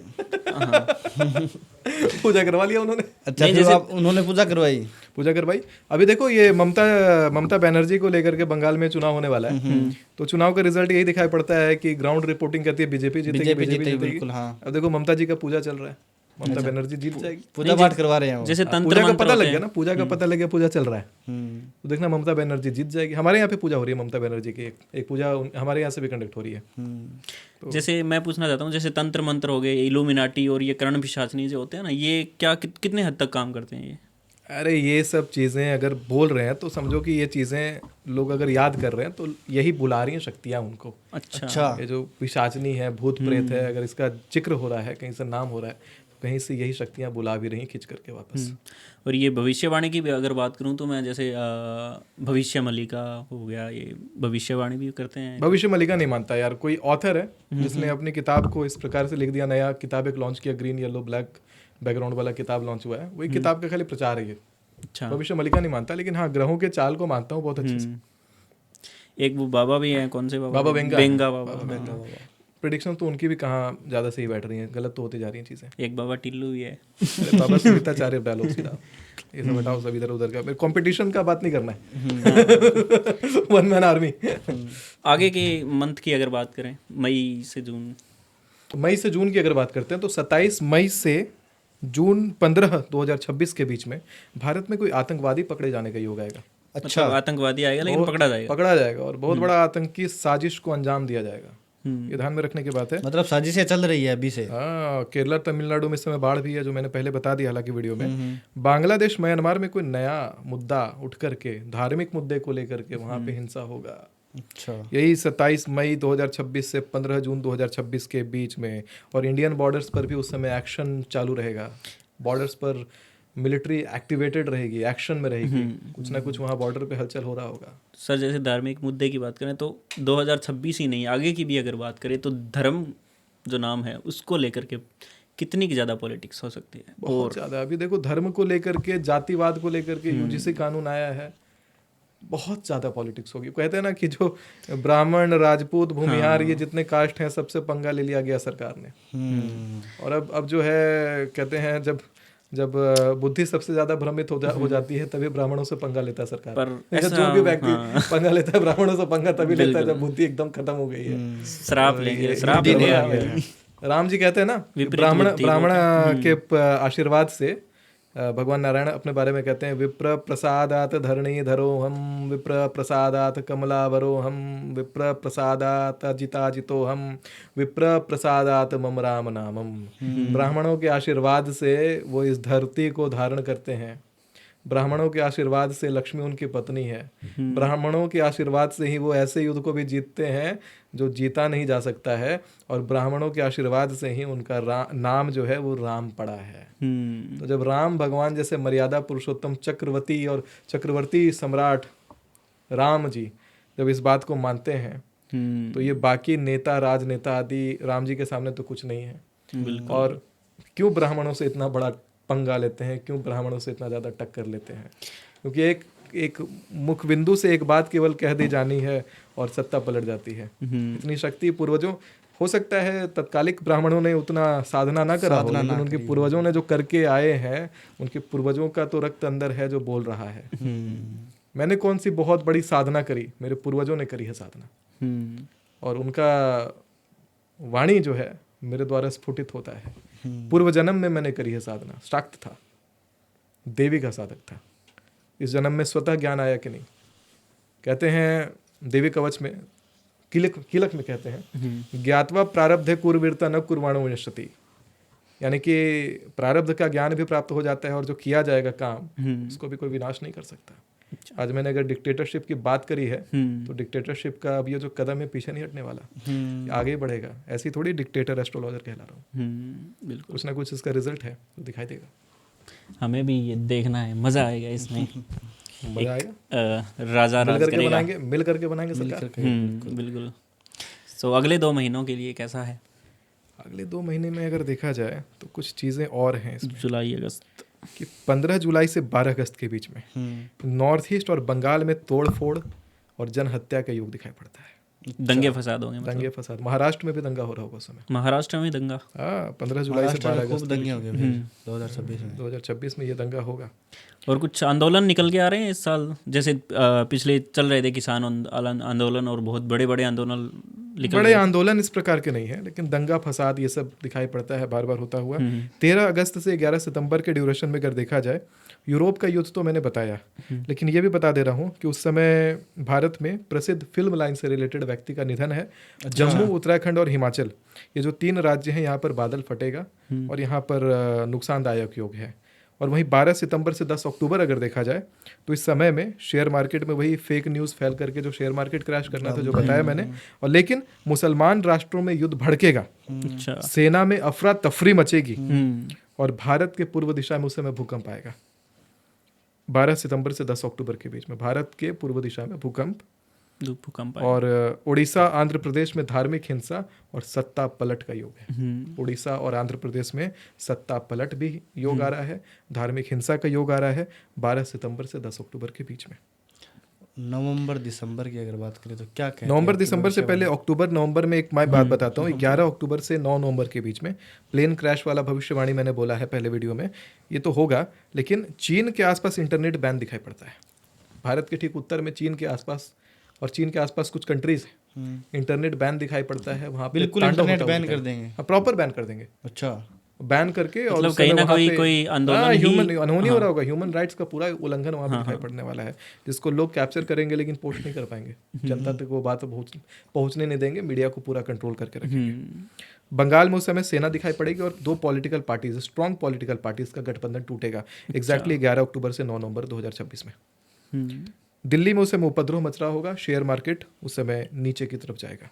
पूजा करवा लिया उन्होंने। अच्छा, फिर आप उन्होंने पूजा करवाई? पूजा करवाई। अभी देखो ये ममता बनर्जी को लेकर के बंगाल में चुनाव होने वाला है, तो चुनाव का रिजल्ट यही दिखाई पड़ता है कि ग्राउंड रिपोर्टिंग कहती है बीजेपी जीतेगी, बीजेपी जीतेगी। बिल्कुल, हाँ। अब देखो ममता जी का पूजा चल रहा है, ममता बनर्जी जीत जाएगी। पूजा पाठ करवा रहे हैं वो। जैसे तंत्र पूजा का मंत्र पता होते लग हैं। गया ना, पूजा का पता लग गया, पूजा चल रहा है, तो देखना ममता बनर्जी जीत जाएगी। हमारे यहाँ पे पूजा हो रही है ममता बनर्जी की, एक पूजा हमारे यहाँ से भी कंडक्ट हो रही है। जैसे मैं पूछना चाहता हूँ, जैसे तंत्र मंत्र हो गए, इल्यूमिनाटी और ये कर्ण पिशाचनी जो होते हैं ना, ये क्या कितने हद तक काम करते हैं ये? अरे ये सब चीज़ें अगर बोल रहे हैं तो समझो कि ये चीज़ें लोग अगर याद कर रहे हैं तो यही बुला रही हैं शक्तियाँ उनको। अच्छा, ये जो पिशाचनी है, भूत प्रेत है, अगर इसका जिक्र हो रहा है, कहीं से नाम हो रहा है, तो कहीं से यही शक्तियाँ बुला भी रही खींच करके वापस। और ये भविष्यवाणी की भी अगर बात करूँ तो मैं जैसे भविष्य मल्लिका हो गया, ये भविष्यवाणी भी करते हैं। भविष्य मल्लिका नहीं मानता यार, कोई ऑथर है जिसने अपनी किताब को इस प्रकार से लिख दिया, नया किताब एक लॉन्च किया, ग्रीन येलो ब्लैक बैकग्राउंड वाला किताब लॉन्च हुआ है, वही किताब का खाली प्रचार है ये। अच्छा, भविष्य मल्लिका नहीं मानता, लेकिन हाँ ग्रहों के चाल को मानता हूँ बहुत अच्छे से। एक वो बाबा भी हैं, कौन से बाबा? बाबा बेंगा। बेंगा बाबा। प्रेडिक्शन तो उनकी भी कहाँ ज़्यादा सही बैठ रही हैं, गलत तो होती जा रही हैं चीज़ें। एक बाबा टिल्लू भी है। अरे बाबा सुनीताचार्य डालो सीधा, ये सब हटाओ, सब इधर उधर का कंपटीशन का बात नहीं करना है। One man army. आगे के मंथ की अगर बात करें, मई से जून, तो मई से जून की अगर बात करते हैं तो 27 मई से जून 15 2026 के बीच में भारत में कोई आतंकवादी पकड़े जाने का योग आएगा। अच्छा, आतंकवादी आएगा लेकिन पकड़ा जाएगा। पकड़ा जाएगा और बहुत बड़ा आतंकी साजिश को अंजाम दिया जाएगा। ये ध्यान में रखने की बात है। मतलब साजिशें चल रही है अभी से। हाँ, केरला तमिलनाडु में इस समय बाढ़ भी है, जो मैंने पहले बता दिया हालांकि वीडियो में। बांग्लादेश म्यांमार में कोई नया मुद्दा उठ करके, धार्मिक मुद्दे को लेकर के वहाँ पे हिंसा होगा। अच्छा, यही 27 मई 2026 से 15 जून 2026 के बीच में। और इंडियन बॉर्डर्स पर भी उस समय एक्शन चालू रहेगा। बॉर्डर्स पर मिलिट्री एक्टिवेटेड रहेगी, एक्शन में रहेगी, कुछ ना कुछ वहाँ बॉर्डर पे हलचल हो रहा होगा। सर जैसे धार्मिक मुद्दे की बात करें तो 2026 ही नहीं, आगे की भी अगर बात करें तो धर्म जो नाम है उसको लेकर के कितनी की ज़्यादा पॉलिटिक्स हो सकती है? बहुत ज़्यादा। अभी देखो धर्म को लेकर के, जातिवाद को लेकर के यूजीसी कानून आया है, बहुत ज़्यादा पॉलिटिक्स होगी। कहते हैं ना कि जो ब्राह्मण, राजपूत, भूमिहार, ये जितने कास्ट हैं सबसे पंगा ले लिया गया सरकार ने। और अब जो है कहते हैं जब बुद्धि सबसे ज्यादा भ्रमित हो जाती है तभी ब्राह्मणों से पंगा लेता है सरकार। पर जो भी व्यक्ति पंगा लेता है ब्राह्मणों से पंगा तभी लेता है जब बुद्धि एकदम खत्म हो गई है। श्राप लेंगे, श्राप लेंगे। राम जी कहते हैं ना, ब्राह्मण के आशीर्वाद से भगवान नारायण अपने बारे में कहते हैं, विप्र प्रसादात धरणी धरो हम, विप्र प्रसादात कमलावरो हम, विप्र प्रसादात जितो हम, विप्र प्रसादात मम राम नामम। ब्राह्मणों के आशीर्वाद से वो इस धरती को धारण करते हैं, ब्राह्मणों के आशीर्वाद से लक्ष्मी उनकी पत्नी है, ब्राह्मणों के आशीर्वाद से ही वो ऐसे युद्ध को भी जीतते हैं जो जीता नहीं जा सकता है, और ब्राह्मणों के आशीर्वाद से ही उनका नाम जो है वो राम पड़ा है। तो जब राम भगवान जैसे मर्यादा पुरुषोत्तम चक्रवर्ती और चक्रवर्ती सम्राट राम जी जब इस बात को मानते हैं, तो ये बाकी नेता राजनेता आदि राम जी के सामने तो कुछ नहीं है। और क्यों ब्राह्मणों से इतना बड़ा पंगा लेते हैं, क्यों ब्राह्मणों से इतना ज़्यादा टक्कर लेते हैं? क्योंकि एक मुख बिंदु से एक बात केवल कह दी जानी है और सत्ता पलट जाती है। इतनी शक्ति पूर्वजों, हो सकता है तत्कालिक ब्राह्मणों ने उतना साधना ना करा हो, लेकिन उनके पूर्वजों ने जो करके आए हैं, उनके पूर्वजों का तो रक्त अंदर है जो बोल रहा है। मैंने कौन सी बहुत बड़ी साधना करी, मेरे पूर्वजों ने करी है साधना, और उनका वाणी जो है मेरे द्वारा स्फुटित होता है। पूर्व जन्म में मैंने करी है साधना, शाक्त था, देवी का साधक था। इस जन्म में स्वतः ज्ञान आया कि नहीं? कहते हैं देवी कवच में, कीलक में कहते हैं, ज्ञात्वा प्रारब्धे कुर्वीरता न कुर्वाणो विनश्यति, यानी कि प्रारब्ध का ज्ञान भी प्राप्त हो जाता है और जो किया जाएगा काम, उसको भी कोई विनाश नहीं कर सकता। आज मैंने अगर डिक्टेटरशिप की बात करी है, तो डिक्टेटरशिप का अब ये जो कदम है पीछे नहीं हटने वाला, आगे ही बढ़ेगा। ऐसी थोड़ी डिक्टेटर एस्ट्रोलॉजर कहला रहा हूँ, बिल्कुल कुछ ना कुछ इसका रिजल्ट है तो दिखाई देगा। हमें भी ये देखना है, मजा आएगा इसमें। मजा आएगा, राजा राज करेगा, मिल करके बनाएंगे सरकार। बिल्कुल। सो अगले 2 महीनों के लिए कैसा है? अगले 2 महीने में अगर देखा जाए तो कुछ चीज़ें और हैं इसमें। जुलाई अगस्त कि 15 जुलाई से 12 अगस्त के बीच में नॉर्थ ईस्ट और बंगाल में तोड़ फोड़ और जनहत्या का योग दिखाई पड़ता है। दंगे फसाद होंगे, दंगे फसाद। महाराष्ट्र में भी दंगा हो रहा होगा उस समय। महाराष्ट्र में दंगा, 15 जुलाई से 12 अगस्त दंगे हो गए 2026 में ये दंगा होगा। और कुछ आंदोलन निकल के आ रहे हैं इस साल, जैसे पिछले चल रहे थे किसान आंदोलन, और बहुत बड़े बड़े आंदोलन बड़े आंदोलन इस प्रकार के नहीं है, लेकिन दंगा फसाद ये सब दिखाई पड़ता है बार बार होता हुआ। 13 अगस्त से 11 सितंबर के ड्यूरेशन में अगर देखा जाए, यूरोप का युद्ध तो मैंने बताया, लेकिन ये भी बता दे रहा हूँ कि उस समय भारत में प्रसिद्ध फिल्म लाइन से रिलेटेड व्यक्ति का निधन है। जम्मू, उत्तराखंड और हिमाचल, ये जो 3 राज्य हैं, यहाँ पर बादल फटेगा और यहाँ पर नुकसानदायक योग है। और वहीं 12 सितंबर से 10 अक्टूबर अगर देखा जाए, तो इस समय में शेयर मार्केट में वही फेक न्यूज़ फैल करके जो शेयर मार्केट क्रैश करना था, जो बताया मैंने। और लेकिन मुसलमान राष्ट्रों में युद्ध भड़केगा, सेना में अफरा तफरी मचेगी, और भारत के पूर्व दिशा में उस समय भूकंप आएगा। 12 सितंबर से 10 अक्टूबर के बीच में भारत के पूर्व दिशा में भूकंप, और उड़ीसा आंध्र प्रदेश में धार्मिक हिंसा और सत्ता पलट का योग है। उड़ीसा और आंध्र प्रदेश में सत्ता पलट भी योग आ रहा है, धार्मिक हिंसा का योग आ रहा है 12 सितंबर से 10 अक्टूबर के बीच में। नवंबर दिसंबर की अगर बात करें तो क्या कहते हैं? नवंबर दिसंबर से पहले अक्टूबर नवंबर में एक मैं बात बताता हूँ। 11 अक्टूबर से 9 नवंबर के बीच में प्लेन क्रैश वाला भविष्यवाणी मैंने बोला है पहले वीडियो में, ये तो होगा। लेकिन चीन के आसपास इंटरनेट बैन दिखाई पड़ता है। भारत के ठीक उत्तर में चीन के आसपास और चीन के आसपास कुछ कंट्रीज हैं, इंटरनेट बैन दिखाई पड़ता है वहाँ पे। बिल्कुल इंटरनेट बैन कर देंगे, प्रॉपर बैन कर देंगे। अच्छा, बैन करके, और कहीं ना कोई आंदोलन ह्यूमन अनहोनी हो रहा होगा, ह्यूमन राइट्स का पूरा उल्लंघन वहाँ पे दिखाई पड़ने वाला है, जिसको लोग कैप्चर करेंगे लेकिन पोस्ट नहीं कर पाएंगे, जनता तक वो बात पहुँचने नहीं देंगे, मीडिया को पूरा कंट्रोल करके रखेंगे। बंगाल में उस समय सेना दिखाई पड़ेगी और 2 political parties, strong political parties का गठबंधन टूटेगा एग्जैक्टली 11 अक्टूबर से 9 नवंबर 2026 में। दिल्ली में उस समय उपद्रव मच रहा होगा, शेयर मार्केट उस समय नीचे की तरफ जाएगा।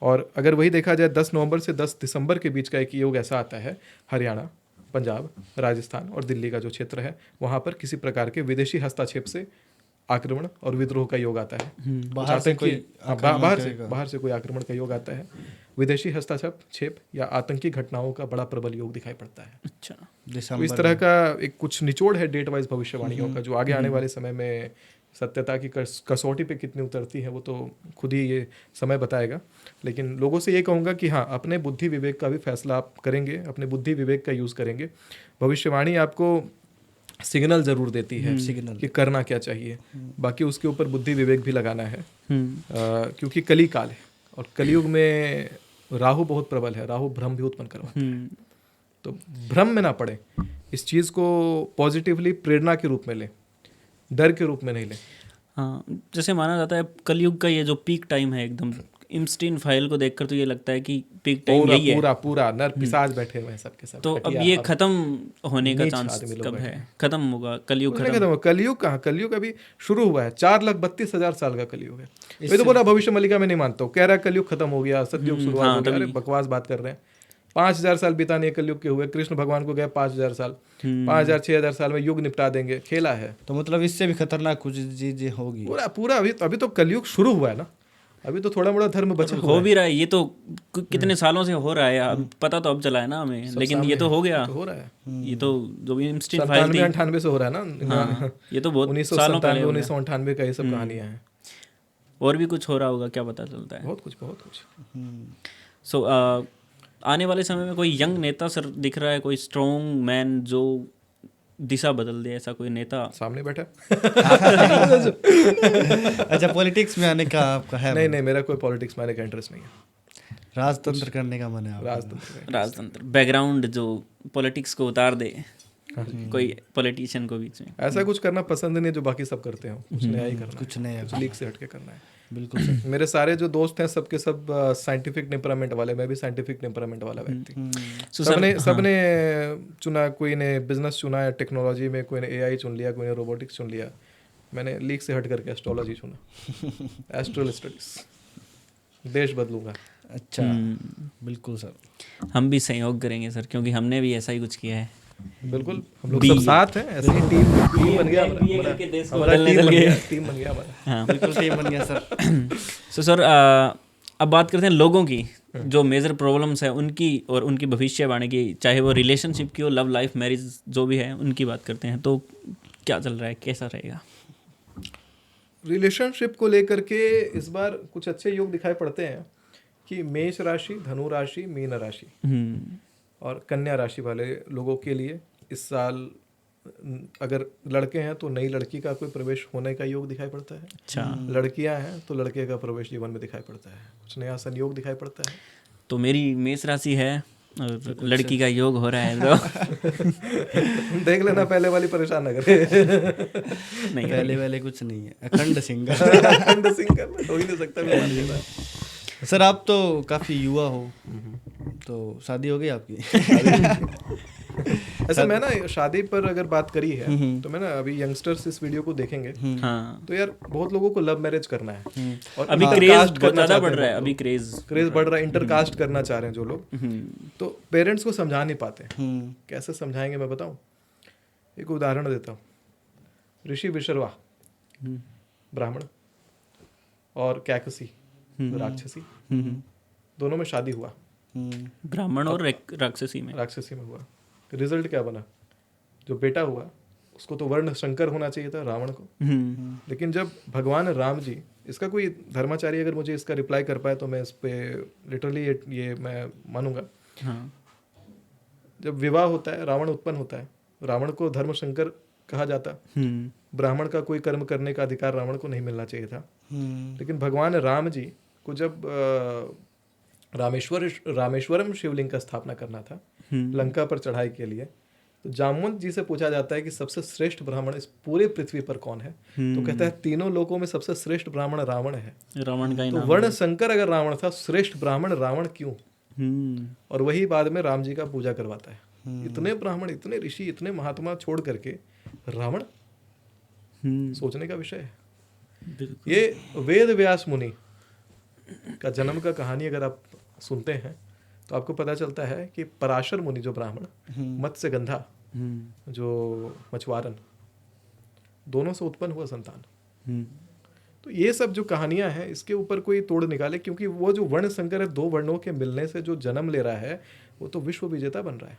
और अगर वही देखा जाए 10 नवंबर से 10 दिसंबर के बीच का एक योग ऐसा आता है, हरियाणा, पंजाब, राजस्थान और दिल्ली का जो क्षेत्र है, वहाँ पर किसी प्रकार के विदेशी हस्तक्षेप से आक्रमण और विद्रोह का योग आता है। बाहर से कोई आक्रमण का योग आता है, विदेशी हस्तक्षेप या आतंकी घटनाओं का बड़ा प्रबल योग दिखाई पड़ता है। अच्छा, तो इस तरह का एक कुछ निचोड़ है डेट वाइज भविष्यवाणियों का, जो आगे आने वाले समय में सत्यता की कसौटी पे कितनी उतरती है वो तो खुद ही ये समय बताएगा। लेकिन लोगों से ये कहूँगा कि हाँ, अपने बुद्धि विवेक का भी फैसला आप करेंगे, अपने बुद्धि विवेक का यूज़ करेंगे। भविष्यवाणी आपको सिग्नल ज़रूर देती है कि करना क्या चाहिए, बाकी उसके ऊपर बुद्धि विवेक भी लगाना है। क्योंकि कली काल है और कलयुग में राहु बहुत प्रबल है, राहु भ्रम भी उत्पन्न करवाता है। तो भ्रम में ना पड़े, इस चीज़ को पॉजिटिवली प्रेरणा के रूप में लें, डर के रूप में नहीं लें। हाँ, जैसे माना जाता है कलयुग का ये जो पीक टाइम है, एकदम इमस्टीन फाइल को देखकर तो ये लगता है कि पीक टाइम पूरा यही है। पूरा पूरा नर पिशाच बैठे हुए हैं सबके सब। तो अब घटिया, ये खत्म होने का नीच चांस आदमी लोग कब बैठे है? खत्म होगा कलयुग कुछ नहीं खत्म? खत्म हुआ। कलयुग कहाँ, कलयुग अभी शुरू हुआ है। 4,32,000 साल का कलयुग है। मैं तो बोला भविष्य मलिका में नहीं मानता हूँ, कह रहा है कलयुग खत्म हो गया, सतयुग शुरुआत हो गया। अरे बकवास बात कर रहे हैं। 5,000 साल बिताने कलयुग के हुए, कृष्ण भगवान को गए 5,000 साल, 5,000 6,000 साल में युग निपटा देंगे, खेला है। तो मतलब इससे भी खतरनाक कुछ चीजें होगी। पूरा पूरा अभी तो कलयुग शुरू हुआ है ना, अभी तो थोड़ा मोड़ा धर्म बचा हुआ हो भी रहा है। ये तो कितने सालों से हो रहा है, अब पता तो अब चला है ना हमें, लेकिन ये तो हो गया, तो हो रहा है। ये तो जो भी इंस्टेंट फाइल थी 97-98 से हो रहा है ना। हाँ, ये तो बहुत सालों पहले हो गया। 1997 का ये सब कहानियां हैं। और भी कुछ हो रहा होगा, क्या पता चलता है। बहुत कुछ बहुत कुछ। सो आने वाले समय में कोई यंग नेता सर दिख रहा है, कोई स्ट्रॉन्ग मैन जो दिशा बदल दे, ऐसा कोई नेता सामने बैठा अच्छा, पॉलिटिक्स में आने का आपका है? नहीं नहीं, मेरा कोई पॉलिटिक्स में आने का इंटरेस्ट नहीं है। राजतंत्र करने का मन है आपका? राजतंत्र राजतंत्र बैकग्राउंड जो पॉलिटिक्स को उतार दे, कोई पॉलिटिशियन को बीच में। ऐसा कुछ करना पसंद नहीं जो बाकी सब करते हो, कुछ नया ही करना, कुछ नया, कुछ लीक से हटके करना है। बिल्कुल सर। मेरे सारे जो दोस्त हैं सबके सब साइंटिफिक टेम्परामेंट वाले, मैं भी साइंटिफिक टेम्परामेंट वाला व्यक्ति। सबने चुना, कोई ने बिजनेस चुना है टेक्नोलॉजी में, कोई ने एआई चुन लिया, कोई ने रोबोटिक्स चुन लिया। मैंने लीक से हट करके एस्ट्रोलॉजी चुना, एस्ट्रल स्टडीज। देश बदलूंगा। अच्छा, बिल्कुल सर। हम भी सहयोग करेंगे सर, क्योंकि हमने भी ऐसा ही कुछ किया है। बिल्कुल, हम लोग सब साथ हैं, ऐसे ही टीम बन गया हमारा, टीम बन गया हमारा। हाँ बिल्कुल टीम बन गया सर। सो सर, अब बात करते हैं लोगों की जो मेजर प्रॉब्लम्स है उनकी, और उनकी भविष्यवाणी की, चाहे वो रिलेशनशिप की हो, लव लाइफ, मैरिज, जो भी है उनकी बात करते हैं। तो क्या चल रहा है, कैसा रहेगा? रिलेशनशिप को लेकर के इस बार कुछ अच्छे योग दिखाई पड़ते हैं कि मेष राशि, धनु राशि, मीन राशि और कन्या राशि वाले लोगों के लिए इस साल, अगर लड़के हैं तो नई लड़की का कोई प्रवेश होने का योग दिखाई पड़ता है। अच्छा, लड़कियां हैं तो लड़के का प्रवेश जीवन में दिखाई पड़ता है, कुछ नया संयोग दिखाई पड़ता है। तो मेरी मेष राशि है और लड़की का योग हो रहा है तो देख लेना, पहले वाली परेशान न करे। नहीं, पहले वाले कुछ नहीं है, अखंड सिंगल। अखंड सिंगल हो ही नहीं सकता, मैं मान लेता। सर आप तो काफ़ी युवा हो, तो शादी हो गई आपकी? ऐसा मैं ना शादी पर अगर बात करी है तो मैं ना, अभी यंगस्टर्स इस वीडियो को देखेंगे हाँ, तो यार बहुत लोगों को लव मैरिज करना है और अभी क्रेज बहुत ज़्यादा बढ़ रहा है, अभी क्रेज बढ़ रहा है, इंटरकास्ट करना चाह रहे हैं जो लोग, तो पेरेंट्स को समझा नहीं पाते। कैसे समझाएंगे मैं बताऊं, एक उदाहरण देता हूँ। ऋषि विशर्वा ब्राह्मण और कैकसी राक्षसी, दोनों में शादी हुआ, ब्राह्मण और राक्षसी में हुआ। रिजल्ट क्या बना? जो बेटा हुआ उसको तो वर्ण शंकर होना चाहिए था, रावण को। लेकिन जब भगवान राम जी, इसका कोई धर्माचार्य अगर मुझे इसका रिप्लाई कर पाए तो मैं इस पे लिटरली ये मैं मानूंगा। हाँ, जब विवाह होता है, रावण उत्पन्न होता है, रावण को धर्म शंकर कहा जाता, ब्राह्मण का कोई कर्म करने का अधिकार रावण को नहीं मिलना चाहिए था। लेकिन भगवान राम जी को जब रामेश्वरम शिवलिंग का स्थापना करना था लंका पर चढ़ाई के लिए, तो जामवंत जी से पूछा जाता है कि सबसे श्रेष्ठ ब्राह्मण इस पूरे पृथ्वी पर कौन है? तो कहता है तीनों लोकों में सबसे श्रेष्ठ ब्राह्मण रावण है। रावण का ही तो नाम वर्ण शंकर अगर रावण था, श्रेष्ठ ब्राह्मण रावण क्यों? और वही बाद में राम जी का पूजा करवाता है। इतने ब्राह्मण, इतने ऋषि, इतने महात्मा छोड़ करके रावण, सोचने का विषय है। ये वेद व्यास मुनि का जन्म का कहानी अगर आप सुनते हैं तो आपको पता चलता है कि पराशर मुनि जो ब्राह्मण, मत्स्य गंधा जो मछुआरन, दोनों से उत्पन्न हुआ संतान। तो ये सब जो कहानियां हैं इसके ऊपर कोई तोड़ निकाले, क्योंकि वो जो वर्ण संकर है, दो वर्णों के मिलने से जो जन्म ले रहा है वो तो विश्व विजेता बन रहा है।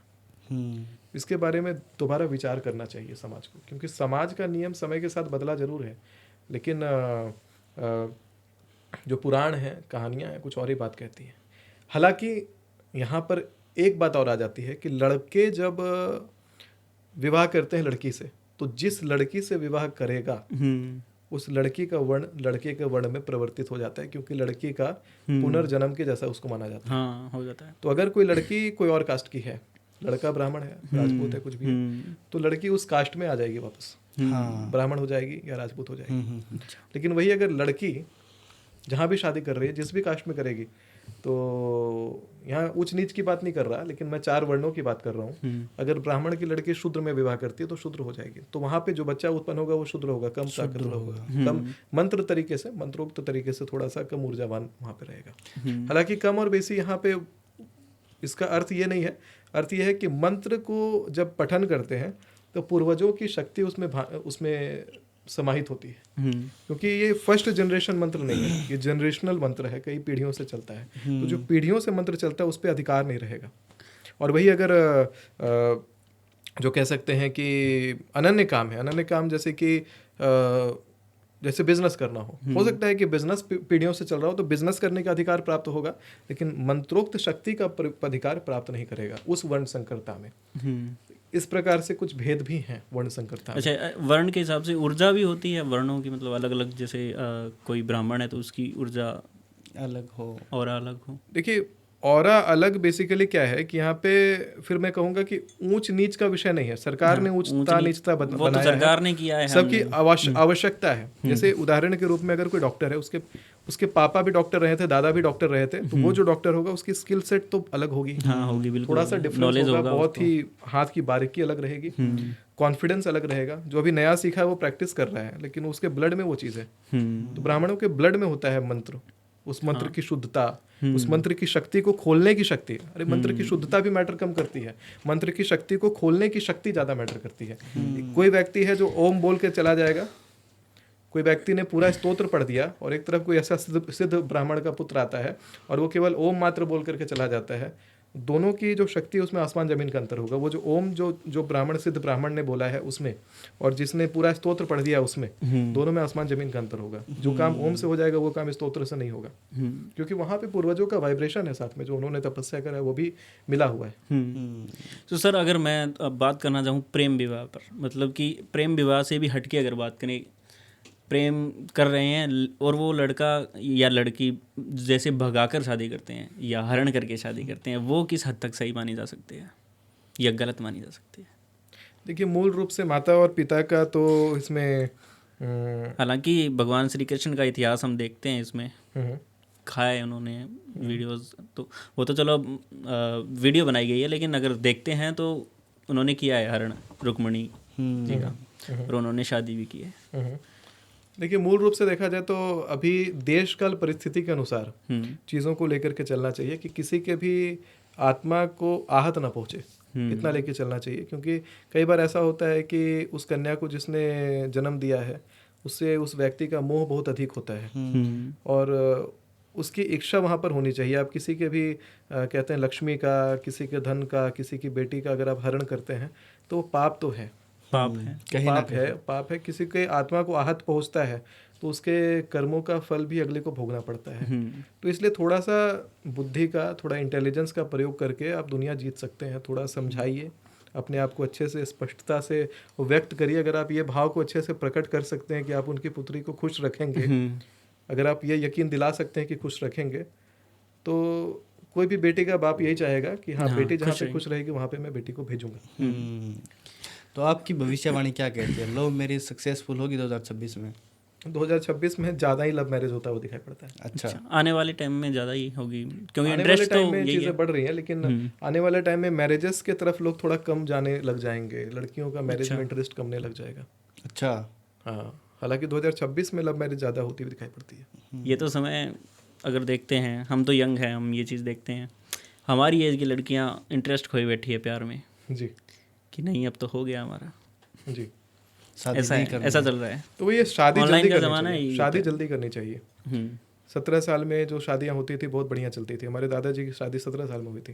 इसके बारे में दोबारा विचार करना चाहिए समाज को, क्योंकि समाज का नियम समय के साथ बदला जरूर है, लेकिन जो पुराण हैं, कहानियां हैं, कुछ और ही बात कहती हैं। हालांकि यहाँ पर एक बात और आ जाती है कि लड़के जब विवाह करते हैं लड़की से, तो जिस लड़की से विवाह करेगा उस लड़की का वर्ण लड़के के वर्ण में परिवर्तित हो जाता है, क्योंकि लड़की का पुनर्जन्म के जैसा उसको माना जाता है। हाँ, हो जाता है। तो अगर कोई लड़की कोई और कास्ट की है लड़का ब्राह्मण है, राजपूत है, कुछ भी है, तो लड़की उस कास्ट में आ जाएगी वापस, ब्राह्मण हो जाएगी या राजपूत हो जाएगी। लेकिन वही अगर लड़की जहाँ भी शादी कर रही है, जिस भी कास्ट में करेगी, तो यहाँ ऊंच नीच की बात नहीं कर रहा, लेकिन मैं 4 वर्णों की बात कर रहा हूँ। अगर ब्राह्मण की लड़की शूद्र में विवाह करती है तो शूद्र हो जाएगी, तो वहाँ पे जो बच्चा उत्पन्न होगा वो शूद्र होगा, कम ताकतवर होगा, कम मंत्र तरीके से, मंत्रोक्त तरीके से थोड़ा सा कम ऊर्जावान वहाँ पे रहेगा। हालांकि कम और बेसी यहाँ पे इसका अर्थ ये नहीं है, अर्थ ये है कि मंत्र को जब पठन करते हैं तो पूर्वजों की शक्ति उसमें समाहित होती है, क्योंकि ये फर्स्ट जनरेशन मंत्र नहीं है, ये जनरेशनल मंत्र है, कई पीढ़ियों से चलता है। तो जो पीढ़ियों से मंत्र चलता है उस पर अधिकार नहीं रहेगा। और वही अगर जो कह सकते हैं कि अनन्य काम है, अनन्य काम जैसे कि जैसे बिजनेस करना हो सकता है कि बिजनेस पीढ़ियों से चल रहा हो तो बिजनेस करने का अधिकार प्राप्त होगा, लेकिन मंत्रोक्त शक्ति का अधिकार प्राप्त नहीं करेगा उस वर्ण संकरता में। इस प्रकार से कुछ भेद भी हैं वर्ण संकरता में। अच्छा, वर्ण के हिसाब से ऊर्जा भी होती है वर्णों की, मतलब अलग अलग, जैसे कोई ब्राह्मण है तो उसकी ऊर्जा अलग हो और अलग हो। देखिए, ऑरा अलग बेसिकली क्या है कि यहाँ पे फिर मैं कहूंगा कि ऊंच नीच का विषय नहीं है, सरकार ने ऊंचता नीचता वो बनाया तो सरकार ने किया है, सबकी आवश्यकता है। जैसे उदाहरण के रूप में अगर कोई डॉक्टर है, उसके पापा भी डॉक्टर रहे थे, दादा भी डॉक्टर रहे थे, तो वो जो डॉक्टर होगा उसकी स्किल सेट तो अलग होगी, हाँ होगी बिल्कुल, थोड़ा सा डिफरेंस होगा, बहुत ही हाथ की बारीकी अलग रहेगी, कॉन्फिडेंस अलग रहेगा। जो अभी नया सीखा है वो प्रैक्टिस कर रहा है, लेकिन उसके ब्लड में वो चीज़ है। तो ब्राह्मणों के ब्लड में होता है मंत्र, उस मंत्र की शुद्धता, उस मंत्र की शक्ति को खोलने की शक्ति। अरे मंत्र की शुद्धता भी मैटर कम करती है, मंत्र की शक्ति को खोलने की शक्ति ज्यादा मैटर करती है। कोई व्यक्ति है जो ओम बोल के चला जाएगा, कोई व्यक्ति ने पूरा स्तोत्र पढ़ दिया, और एक तरफ कोई ऐसा सिद्ध ब्राह्मण का पुत्र आता है और वो केवल ओम मात्र बोल करके चला जाता है, दोनों की जो शक्ति है उसमें आसमान जमीन का अंतर होगा। वो जो ओम जो ब्राह्मण सिद्ध ब्राह्मण ने बोला है उसमें, और जिसने पूरा स्तोत्र पढ़ दिया उसमें, दोनों में आसमान जमीन का अंतर होगा। जो काम ओम से हो जाएगा वो काम स्तोत्र से नहीं होगा, क्योंकि वहाँ पे पूर्वजों का वाइब्रेशन है साथ में, जो उन्होंने तपस्या करा है वो भी मिला हुआ है। तो सर, अगर मैं अब बात करना चाहूँ प्रेम विवाह पर, मतलब कि प्रेम विवाह से भी हटके अगर बात करें, प्रेम कर रहे हैं और वो लड़का या लड़की जैसे भगाकर शादी करते हैं या हरण करके शादी करते हैं, वो किस हद तक सही मानी जा सकती है या गलत मानी जा सकती है? देखिए, मूल रूप से माता और पिता का तो इसमें हालांकि भगवान श्री कृष्ण का इतिहास हम देखते हैं इसमें, खाए उन्होंने वीडियोस, तो वो तो चलो वीडियो बनाई गई है, लेकिन अगर देखते हैं तो उन्होंने किया है हरण रुक्मिणी जी का, और उन्होंने शादी भी की है। देखिए, मूल रूप से देखा जाए तो अभी देश काल परिस्थिति के अनुसार चीज़ों को लेकर के चलना चाहिए कि किसी के भी आत्मा को आहत ना पहुँचे, इतना लेके चलना चाहिए। क्योंकि कई बार ऐसा होता है कि उस कन्या को जिसने जन्म दिया है उससे उस व्यक्ति का मोह बहुत अधिक होता है, और उसकी इच्छा वहाँ पर होनी चाहिए। आप किसी के भी कहते हैं लक्ष्मी का, किसी के धन का, किसी की बेटी का अगर आप हरण करते हैं तो वो पाप तो है, पाप है, पाप है। किसी के आत्मा को आहत पहुंचता है तो उसके कर्मों का फल भी अगले को भोगना पड़ता है। तो इसलिए थोड़ा सा बुद्धि का, थोड़ा इंटेलिजेंस का प्रयोग करके आप दुनिया जीत सकते हैं। थोड़ा समझाइए, अपने आप को अच्छे से स्पष्टता से व्यक्त करिए। अगर आप ये भाव को अच्छे से प्रकट कर सकते हैं कि आप उनकी पुत्री को खुश रखेंगे, अगर आप ये यकीन दिला सकते हैं कि खुश रखेंगे, तो कोई भी बेटी का बाप यही चाहेगा कि हाँ बेटी जहाँ पे खुश रहेगी वहाँ पे मैं बेटी को भेजूंगा। तो आपकी भविष्यवाणी क्या कहती है? लव मैरिज सक्सेसफुल होगी 2026 में? 2026 में ज़्यादा ही लव मैरिज होता है, वो दिखाई पड़ता है। अच्छा, आने वाले टाइम में ज़्यादा ही होगी, क्योंकि आने वाले टाइम में चीज़ें बढ़ रही हैं, लेकिन आने वाले टाइम में मैरिजेस की तरफ लोग थोड़ा कम जाने लग जाएंगे, लड़कियों का मैरिज में इंटरेस्ट कमने लग जाएगा। अच्छा, हाँ, हालांकि 2026 में लव मैरिज ज़्यादा होती हुई दिखाई पड़ती है। ये तो समय अगर देखते हैं, हम तो यंग हैं, हम ये चीज़ देखते हैं, हमारी एज की लड़कियाँ इंटरेस्ट खोई बैठी है प्यार में जी, कि नहीं अब तो हो गया हमारा जी, ऐसा चल रहा है। तो वो ये शादी जल्दी करनी चाहिए, शादी जल्दी करनी चाहिए। 17 साल में जो शादियां होती थी बहुत बढ़िया चलती थी। हमारे दादाजी की शादी 17 साल में हुई थी।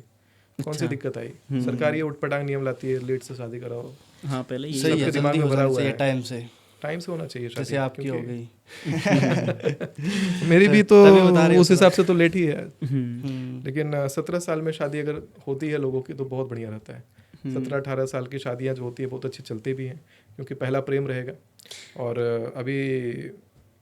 कौन सी दिक्कत आई? सरकार ये उठपटांग नियम लाती है, लेट से शादी कराओ। हाँ, पहले ये सबके दिमाग में भरा हुआ है, टाइम से होना चाहिए शादी। जैसे आपकी हो गई मेरी भी तो उस हिसाब से तो लेट ही है, लेकिन 17 साल में शादी अगर होती है लोगों की तो बहुत बढ़िया रहता है। 17-18 साल की शादियां जो होती है बहुत अच्छी चलती भी हैं, क्योंकि पहला प्रेम रहेगा। और अभी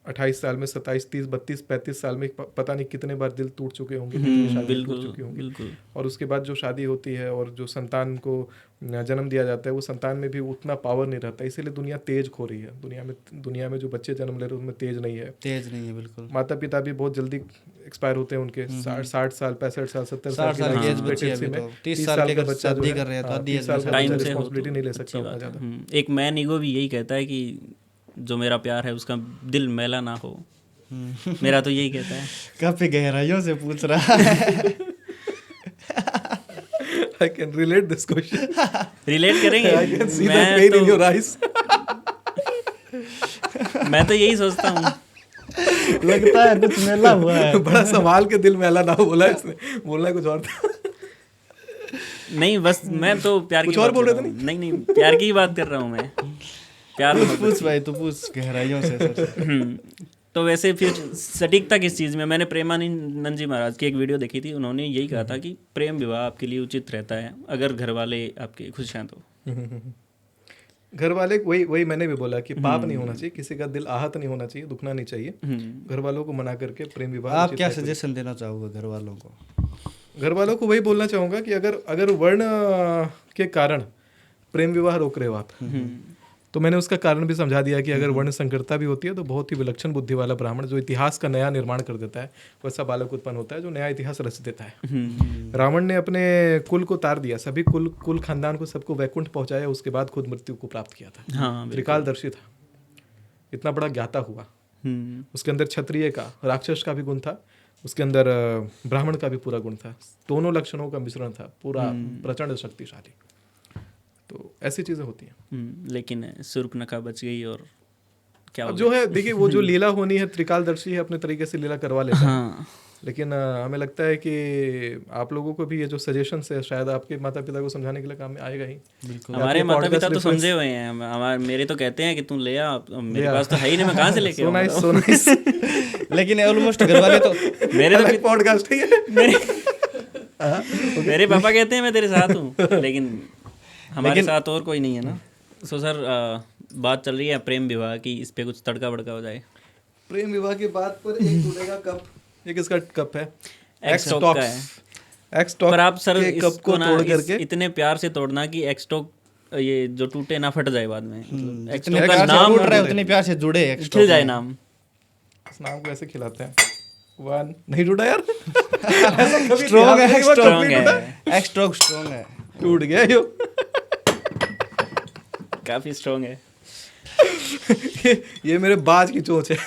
28 साल में 27, 30, 32, 35 साल में पता नहीं कितने बार दिल टूट चुके होंगे, कितनी शादियां टूट चुकी होंगी। बिल्कुल। और उसके बाद जो शादी होती है और जो संतान को जन्म दिया जाता है, वो संतान में भी उतना पावर नहीं रहता, इसीलिए दुनिया तेज खो रही है। दुनिया में जो बच्चे जन्म ले रहे हैं उनमें तेज नहीं है। बिल्कुल। माता पिता भी बहुत जल्दी एक्सपायर होते हैं उनके, 60 साल, 65 साल, 70 साल की एज बची है, 30 साल के बच्चा जो कर रहे हैं तो 30 साल का टाइम बच्चा से हो रिस्पॉन्सिबिलिटी तो नहीं ले अच्छी सकता उतना बात है। ज़्यादा। एक मैन ईगो भी यही कहता है कि जो मेरा प्यार है उसका दिल मैला ना हो। मेरा तो यही कहता है। काफी गहराइयों से पूछ रहा है। I can relate this question. Relate करेंगे। I can see the pain in your eyes. मैं तो यही सोचता हूँ। लगता है कुछ मेला हुआ है। बड़ा संभाल के दिल मैला ना हो बोला इसने, बोलना कुछ और था। नहीं बस मैं तो प्यार कुछ की और बात बोल कर रहे रहा हूँ। नहीं प्यार की ही बात कर रहा हूँ मैं। प्यार पूछ भाई, तो पूछ गहराइयों से सर। तो वैसे फिर सटीकता किस चीज़ में, मैंने प्रेमानंद जी महाराज की एक वीडियो देखी थी, उन्होंने यही कहा था कि प्रेम विवाह आपके लिए उचित रहता है अगर घर वाले आपके खुश हैं तो। घर वाले वही मैंने भी बोला कि पाप नहीं होना चाहिए, किसी का दिल आहत नहीं होना चाहिए, दुखना नहीं चाहिए। घर वालों को मना करके प्रेम विवाह। आप क्या सजेशन देना चाहोगे घर वालों को? घर वालों को वही बोलना चाहूँगा कि अगर वर्ण के कारण प्रेम विवाह रोक रहे हो आप, तो मैंने उसका कारण भी समझा दिया कि अगर वर्ण संकरता भी होती है तो बहुत ही विलक्षण बुद्धि वाला ब्राह्मण जो इतिहास का नया निर्माण कर देता है, वैसा बालक उत्पन्न होता है जो नया इतिहास रच देता है। रावण ने अपने कुल को तार दिया, सभी कुल खानदान को सबको वैकुंठ पहुंचाया, उसके बाद खुद मृत्यु को प्राप्त किया था। हाँ, त्रिकालदर्शी था, इतना बड़ा ज्ञाता हुआ। उसके अंदर क्षत्रिय का, राक्षस का भी गुण था, उसके अंदर ब्राह्मण का भी पूरा गुण था, दोनों लक्षणों का मिश्रण था, पूरा प्रचंड शक्तिशाली। तो ऐसी चीजें होती हैं। लेकिन शूर्पणखा बच गई और क्या जो है देखिए, वो जो लीला होनी है, त्रिकालदर्शी है, अपने तरीके से लीला करवा लेता है। हाँ। लेकिन हमें लगता है कि आप लोगों को भी ये जो सजेशन है शायद आपके माता पिता को समझाने के लिए काम में आएगा ही। बिल्कुल। हमारे माता पिता तो समझे हुए हैं, मेरे तो कहते हैं कि तू ले आ, मेरे पास तो है ही नहीं, मैं कहाँ से लेके आऊँ। So nice. लेकिन ऑलमोस्ट घर वाले तो मेरे तो पॉडकास्ट है मेरे पापा कहते हैं मैं तेरे साथ हूँ, लेकिन हमारे साथ और कोई नहीं है ना। सो सर, बात चल रही है प्रेम विवाह की, इस पे कुछ तड़का बड़का हो जाए। प्रेम विवाह की बात पर एक टूटेगा कप, ये किसका कप है? एक्सटॉक का है। एक्सटॉक पर आप सर के कप को तोड़ करके इतने प्यार से तोड़ना कि एक्सटॉक ये जो टूटे ना फट जाए बाद में। जितने प्यार से टूट रहा है उतने प्यार से जुड़े, खिल जाए नाम। इस नाम को ऐसे खिलाते हैं। वन नहीं टूटा यार। स्ट्रॉन्ग है, स्ट्रॉन्ग है, एक्सटॉक स्ट्रॉन्ग है। टूट गया यो। काफी स्ट्रॉन्ग है। ये मेरे बाज की चोंच है।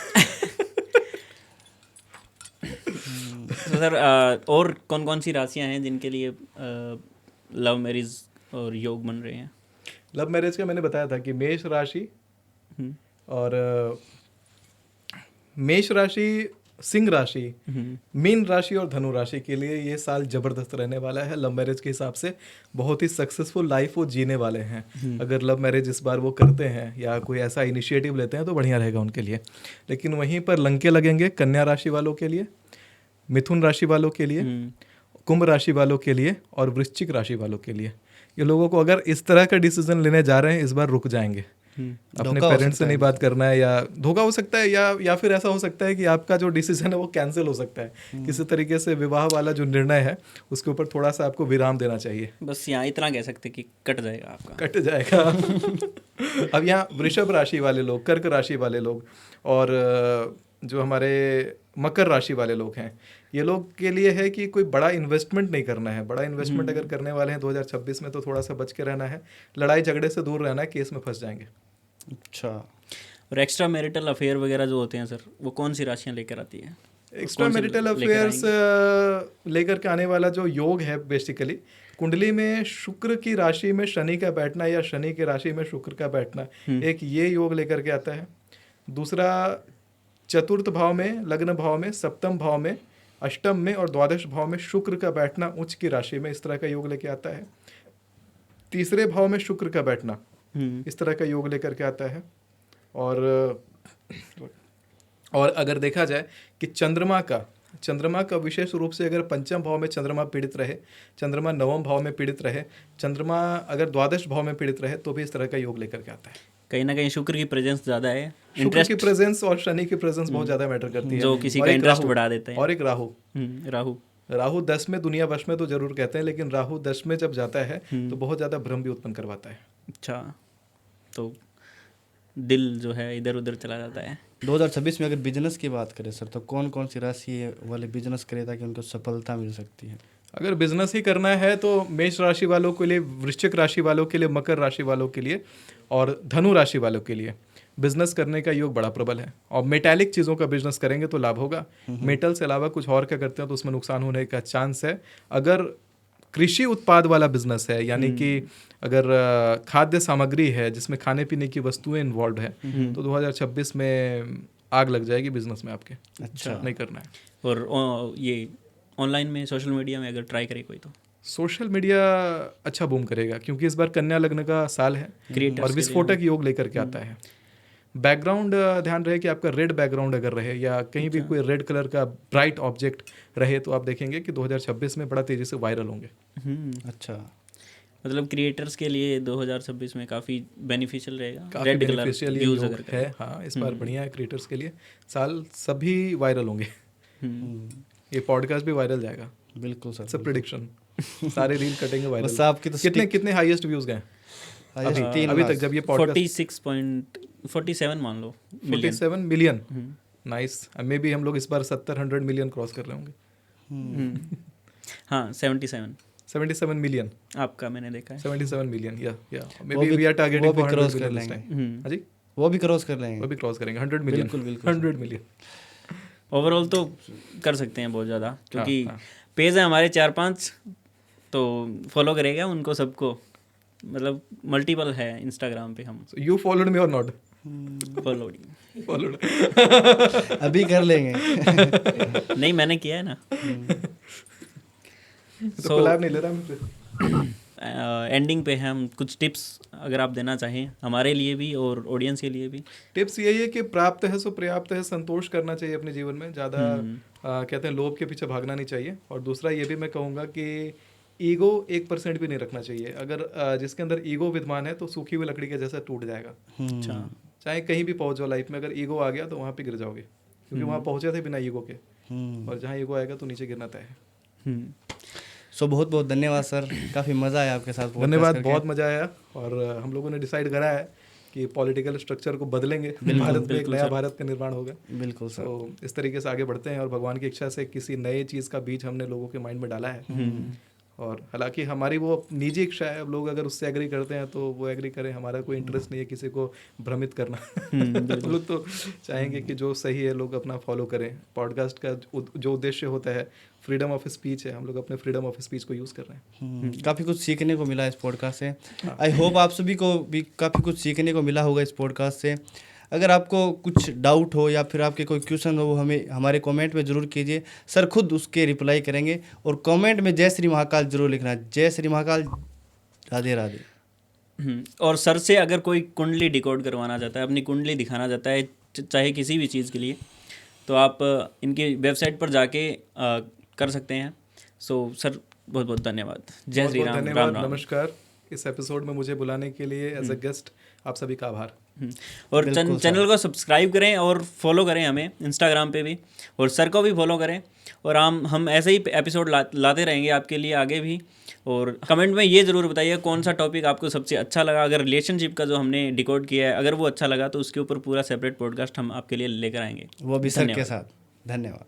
तो सर, और कौन कौन सी राशियां हैं जिनके लिए लव मैरिज और योग बन रहे हैं? लव मैरिज का मैंने बताया था कि मेष राशि और मेष राशि, सिंह राशि, मीन राशि और धनु राशि के लिए ये साल जबरदस्त रहने वाला है। लव मैरिज के हिसाब से बहुत ही सक्सेसफुल लाइफ वो जीने वाले हैं। अगर लव मैरिज इस बार वो करते हैं या कोई ऐसा इनिशिएटिव लेते हैं तो बढ़िया रहेगा उनके लिए। लेकिन वहीं पर लंके लगेंगे कन्या राशि वालों के लिए, मिथुन राशि वालों के लिए, कुंभ राशि वालों के लिए और वृश्चिक राशि वालों के लिए। ये लोगों को अगर इस तरह का डिसीजन लेने जा रहे हैं, इस बार रुक जाएंगे। अपने पेरेंट्स से नहीं बात करना है, या धोखा हो सकता है, या फिर ऐसा हो सकता है कि आपका जो डिसीजन है वो कैंसिल हो सकता है। किसी तरीके से विवाह वाला जो निर्णय है उसके ऊपर थोड़ा सा आपको विराम देना चाहिए। बस यहाँ इतना कह सकते कि कट जाएगा आपका, कट जाएगा। अब यहाँ वृषभ राशि वाले लोग, कर्क राशि वाले लोग और जो हमारे मकर राशि वाले लोग हैं, ये लोग के लिए है कि कोई बड़ा इन्वेस्टमेंट नहीं करना है। बड़ा इन्वेस्टमेंट अगर करने वाले हैं 2026 में तो थोड़ा सा बच के रहना है, लड़ाई झगड़े से दूर रहना है, केस में फंस जाएंगे। अच्छा, और एक्स्ट्रा मैरिटल अफेयर वगैरह जो होते हैं सर, वो कौन सी राशियां लेकर आती हैं? एक्स्ट्रा मैरिटल अफेयर्स लेकर के आने वाला जो योग है, बेसिकली कुंडली में शुक्र की राशि में शनि का बैठना या शनि की राशि में शुक्र का बैठना, एक ये योग लेकर के आता है। दूसरा, चतुर्थ भाव में, लग्न भाव में, सप्तम भाव में, अष्टम में और द्वादश भाव में शुक्र का बैठना उच्च की राशि में, इस तरह का योग लेके आता है। तीसरे भाव में शुक्र का बैठना इस तरह का योग लेकर के आता है। और अगर देखा जाए कि चंद्रमा का विशेष रूप से अगर पंचम भाव में चंद्रमा पीड़ित रहे, चंद्रमा नवम भाव में पीड़ित रहे, चंद्रमा अगर द्वादश भाव में पीड़ित रहे, तो भी इस तरह का योग लेकर के आता है। कहीं ना कहीं शुक्र की प्रेजेंस ज़्यादा है, शुक्र की प्रेजेंस और शनि की प्रेजेंस बहुत ज्यादा मैटर करती है, जो किसी और का एक इंटरेस्ट राहु, बढ़ा देते हैं। और एक राहु। राहु राहु 10 में दुनिया वश में तो जरूर कहते हैं, लेकिन राहु 10 में जब जाता है तो बहुत ज्यादा भ्रम भी उत्पन्न करवाता है। अच्छा, तो दिल जो है इधर उधर चला जाता है। 2026 में अगर बिजनेस की बात करें सर, तो कौन कौन सी राशि वाले बिजनेस करें ताकि उनको सफलता मिल सकती है? अगर बिजनेस ही करना है तो मेष राशि वालों के लिए, वृश्चिक राशि वालों के लिए, मकर राशि वालों के लिए और धनु राशि वालों के लिए बिजनेस करने का योग बड़ा प्रबल है। और मेटालिक चीज़ों का बिजनेस करेंगे तो लाभ होगा। मेटल से अलावा कुछ और क्या करते हैं तो उसमें नुकसान होने का चांस है। अगर कृषि उत्पाद वाला बिजनेस है, यानी कि अगर खाद्य सामग्री है जिसमें खाने पीने की वस्तुएं इन्वॉल्व है, तो 2026 में आग लग जाएगी बिजनेस में आपके। अच्छा, नहीं करना है। और ये ऑनलाइन में, सोशल मीडिया में अगर ट्राई करे कोई तो सोशल मीडिया अच्छा बूम करेगा, क्योंकि इस बार कन्या लग्न का साल है Creators और के विस्फोटक योग लेकर के आता है। बैकग्राउंड ध्यान रहे कि आपका रेड बैकग्राउंड अगर रहे या कहीं भी कोई रेड कलर का ब्राइट ऑब्जेक्ट रहे, तो आप देखेंगे कि 2026 में बड़ा तेजी से वायरल होंगे। अच्छा, मतलब क्रिएटर्स के लिए 2026 में काफ़ी बेनिफिशियल रहेगा। काफी रेड कलर बेनिफिशियल ये यूज योग अगर है। हाँ, इस बार बढ़िया है क्रिएटर्स के लिए। साल सभी वायरल होंगे। ये पॉडकास्ट भी वायरल जाएगा। बिल्कुल सर, सब प्रिडिक्शन, सारे रील कटेंगे वायरल। बस आपकी तो कितने हाईएस्ट व्यूज गए अभी तक जब ये पॉडकास्ट? 47 मान लो 47 मिलियन। नाइस। मे बी हम लोग इस बार 70-100 मिलियन क्रॉस कर रहे होंगे। हाँ 77 मिलियन आपका मैंने देखा है। 77 मिलियन। या maybe we are targeting for 100 million this time. हां जी, वो भी क्रॉस कर लेंगे। वो भी क्रॉस करेंगे 100 मिलियन। बिल्कुल 100 मिलियन ओवरऑल तो कर सकते हैं बहुत ज़्यादा, क्योंकि पेज है हमारे 4-5, तो फॉलो करेगा उनको सबको। मतलब मल्टीपल है इंस्टाग्राम पे हम। यू फॉलोड मी और नॉट? फॉलोड अभी कर लेंगे। नहीं, मैंने किया है ना। तो कोलैब नहीं ले रहा मुझे। एंडिंग पे हम कुछ टिप्स अगर आप देना चाहें हमारे लिए भी और ऑडियंस के लिए भी। टिप्स यही है कि प्राप्त है सो पर्याप्त है, संतोष करना चाहिए अपने जीवन में। ज़्यादा कहते हैं लोभ के पीछे भागना नहीं चाहिए। और दूसरा ये भी मैं कहूँगा कि ईगो 1% भी नहीं रखना चाहिए। अगर जिसके अंदर ईगो विद्यमान है तो सूखी हुई लकड़ी के जैसा टूट जाएगा। अच्छा, चाहे कहीं भी पहुँच जाओ लाइफ में, अगर ईगो आ गया तो वहाँ पे गिर जाओगे, क्योंकि वहाँ पहुँचे थे बिना ईगो के, और जहाँ ईगो आएगा तो नीचे गिरना तय है। सो बहुत बहुत धन्यवाद सर, काफ़ी मज़ा आया आपके साथ। धन्यवाद, बहुत मज़ा आया। और हम लोगों ने डिसाइड करा है कि पॉलिटिकल स्ट्रक्चर को बदलेंगे, भारत में एक नया भारत का निर्माण होगा। बिल्कुल सर। तो इस तरीके से आगे बढ़ते हैं और भगवान की इच्छा से किसी नए चीज़ का बीज हमने लोगों के माइंड में डाला है। और हालांकि हमारी वो निजी इच्छा है, अब लोग अगर उससे एग्री करते हैं तो वो एग्री करें, हमारा कोई इंटरेस्ट नहीं है किसी को भ्रमित करना। हम लोग तो चाहेंगे कि जो सही है लोग अपना फॉलो करें। पॉडकास्ट का जो उद्देश्य होता है फ्रीडम ऑफ स्पीच है, हम लोग अपने फ्रीडम ऑफ स्पीच को यूज़ कर रहे हैं। काफ़ी कुछ सीखने को मिला इस पॉडकास्ट से। आई होप आप सभी को भी काफ़ी कुछ सीखने को मिला होगा इस पॉडकास्ट से। अगर आपको कुछ डाउट हो या फिर आपके कोई क्वेश्चन हो, वो हमें हमारे कमेंट में ज़रूर कीजिए, सर खुद उसके रिप्लाई करेंगे। और कमेंट में जय श्री महाकाल जरूर लिखना। जय श्री महाकाल, राधे राधे। और सर से अगर कोई कुंडली डिकोड करवाना चाहता है, अपनी कुंडली दिखाना चाहता है, चाहे किसी भी चीज़ के लिए, तो आप इनकी वेबसाइट पर जाके कर सकते हैं। सो सर बहुत बहुत धन्यवाद। जय श्री राम, राम राम। नमस्कार। इस एपिसोड में मुझे बुलाने के लिए एज अ गेस्ट आप सभी का आभार। और चैनल को सब्सक्राइब करें और फॉलो करें हमें इंस्टाग्राम पे भी, और सर को भी फॉलो करें। और हम ऐसे ही एपिसोड लाते रहेंगे आपके लिए आगे भी। और कमेंट में ये ज़रूर बताइए कौन सा टॉपिक आपको सबसे अच्छा लगा। अगर रिलेशनशिप का जो हमने डिकोड किया है, अगर वो अच्छा लगा तो उसके ऊपर पूरा सेपरेट पॉडकास्ट हम आपके लिए लेकर आएंगे, वो भी सर के साथ। धन्यवाद।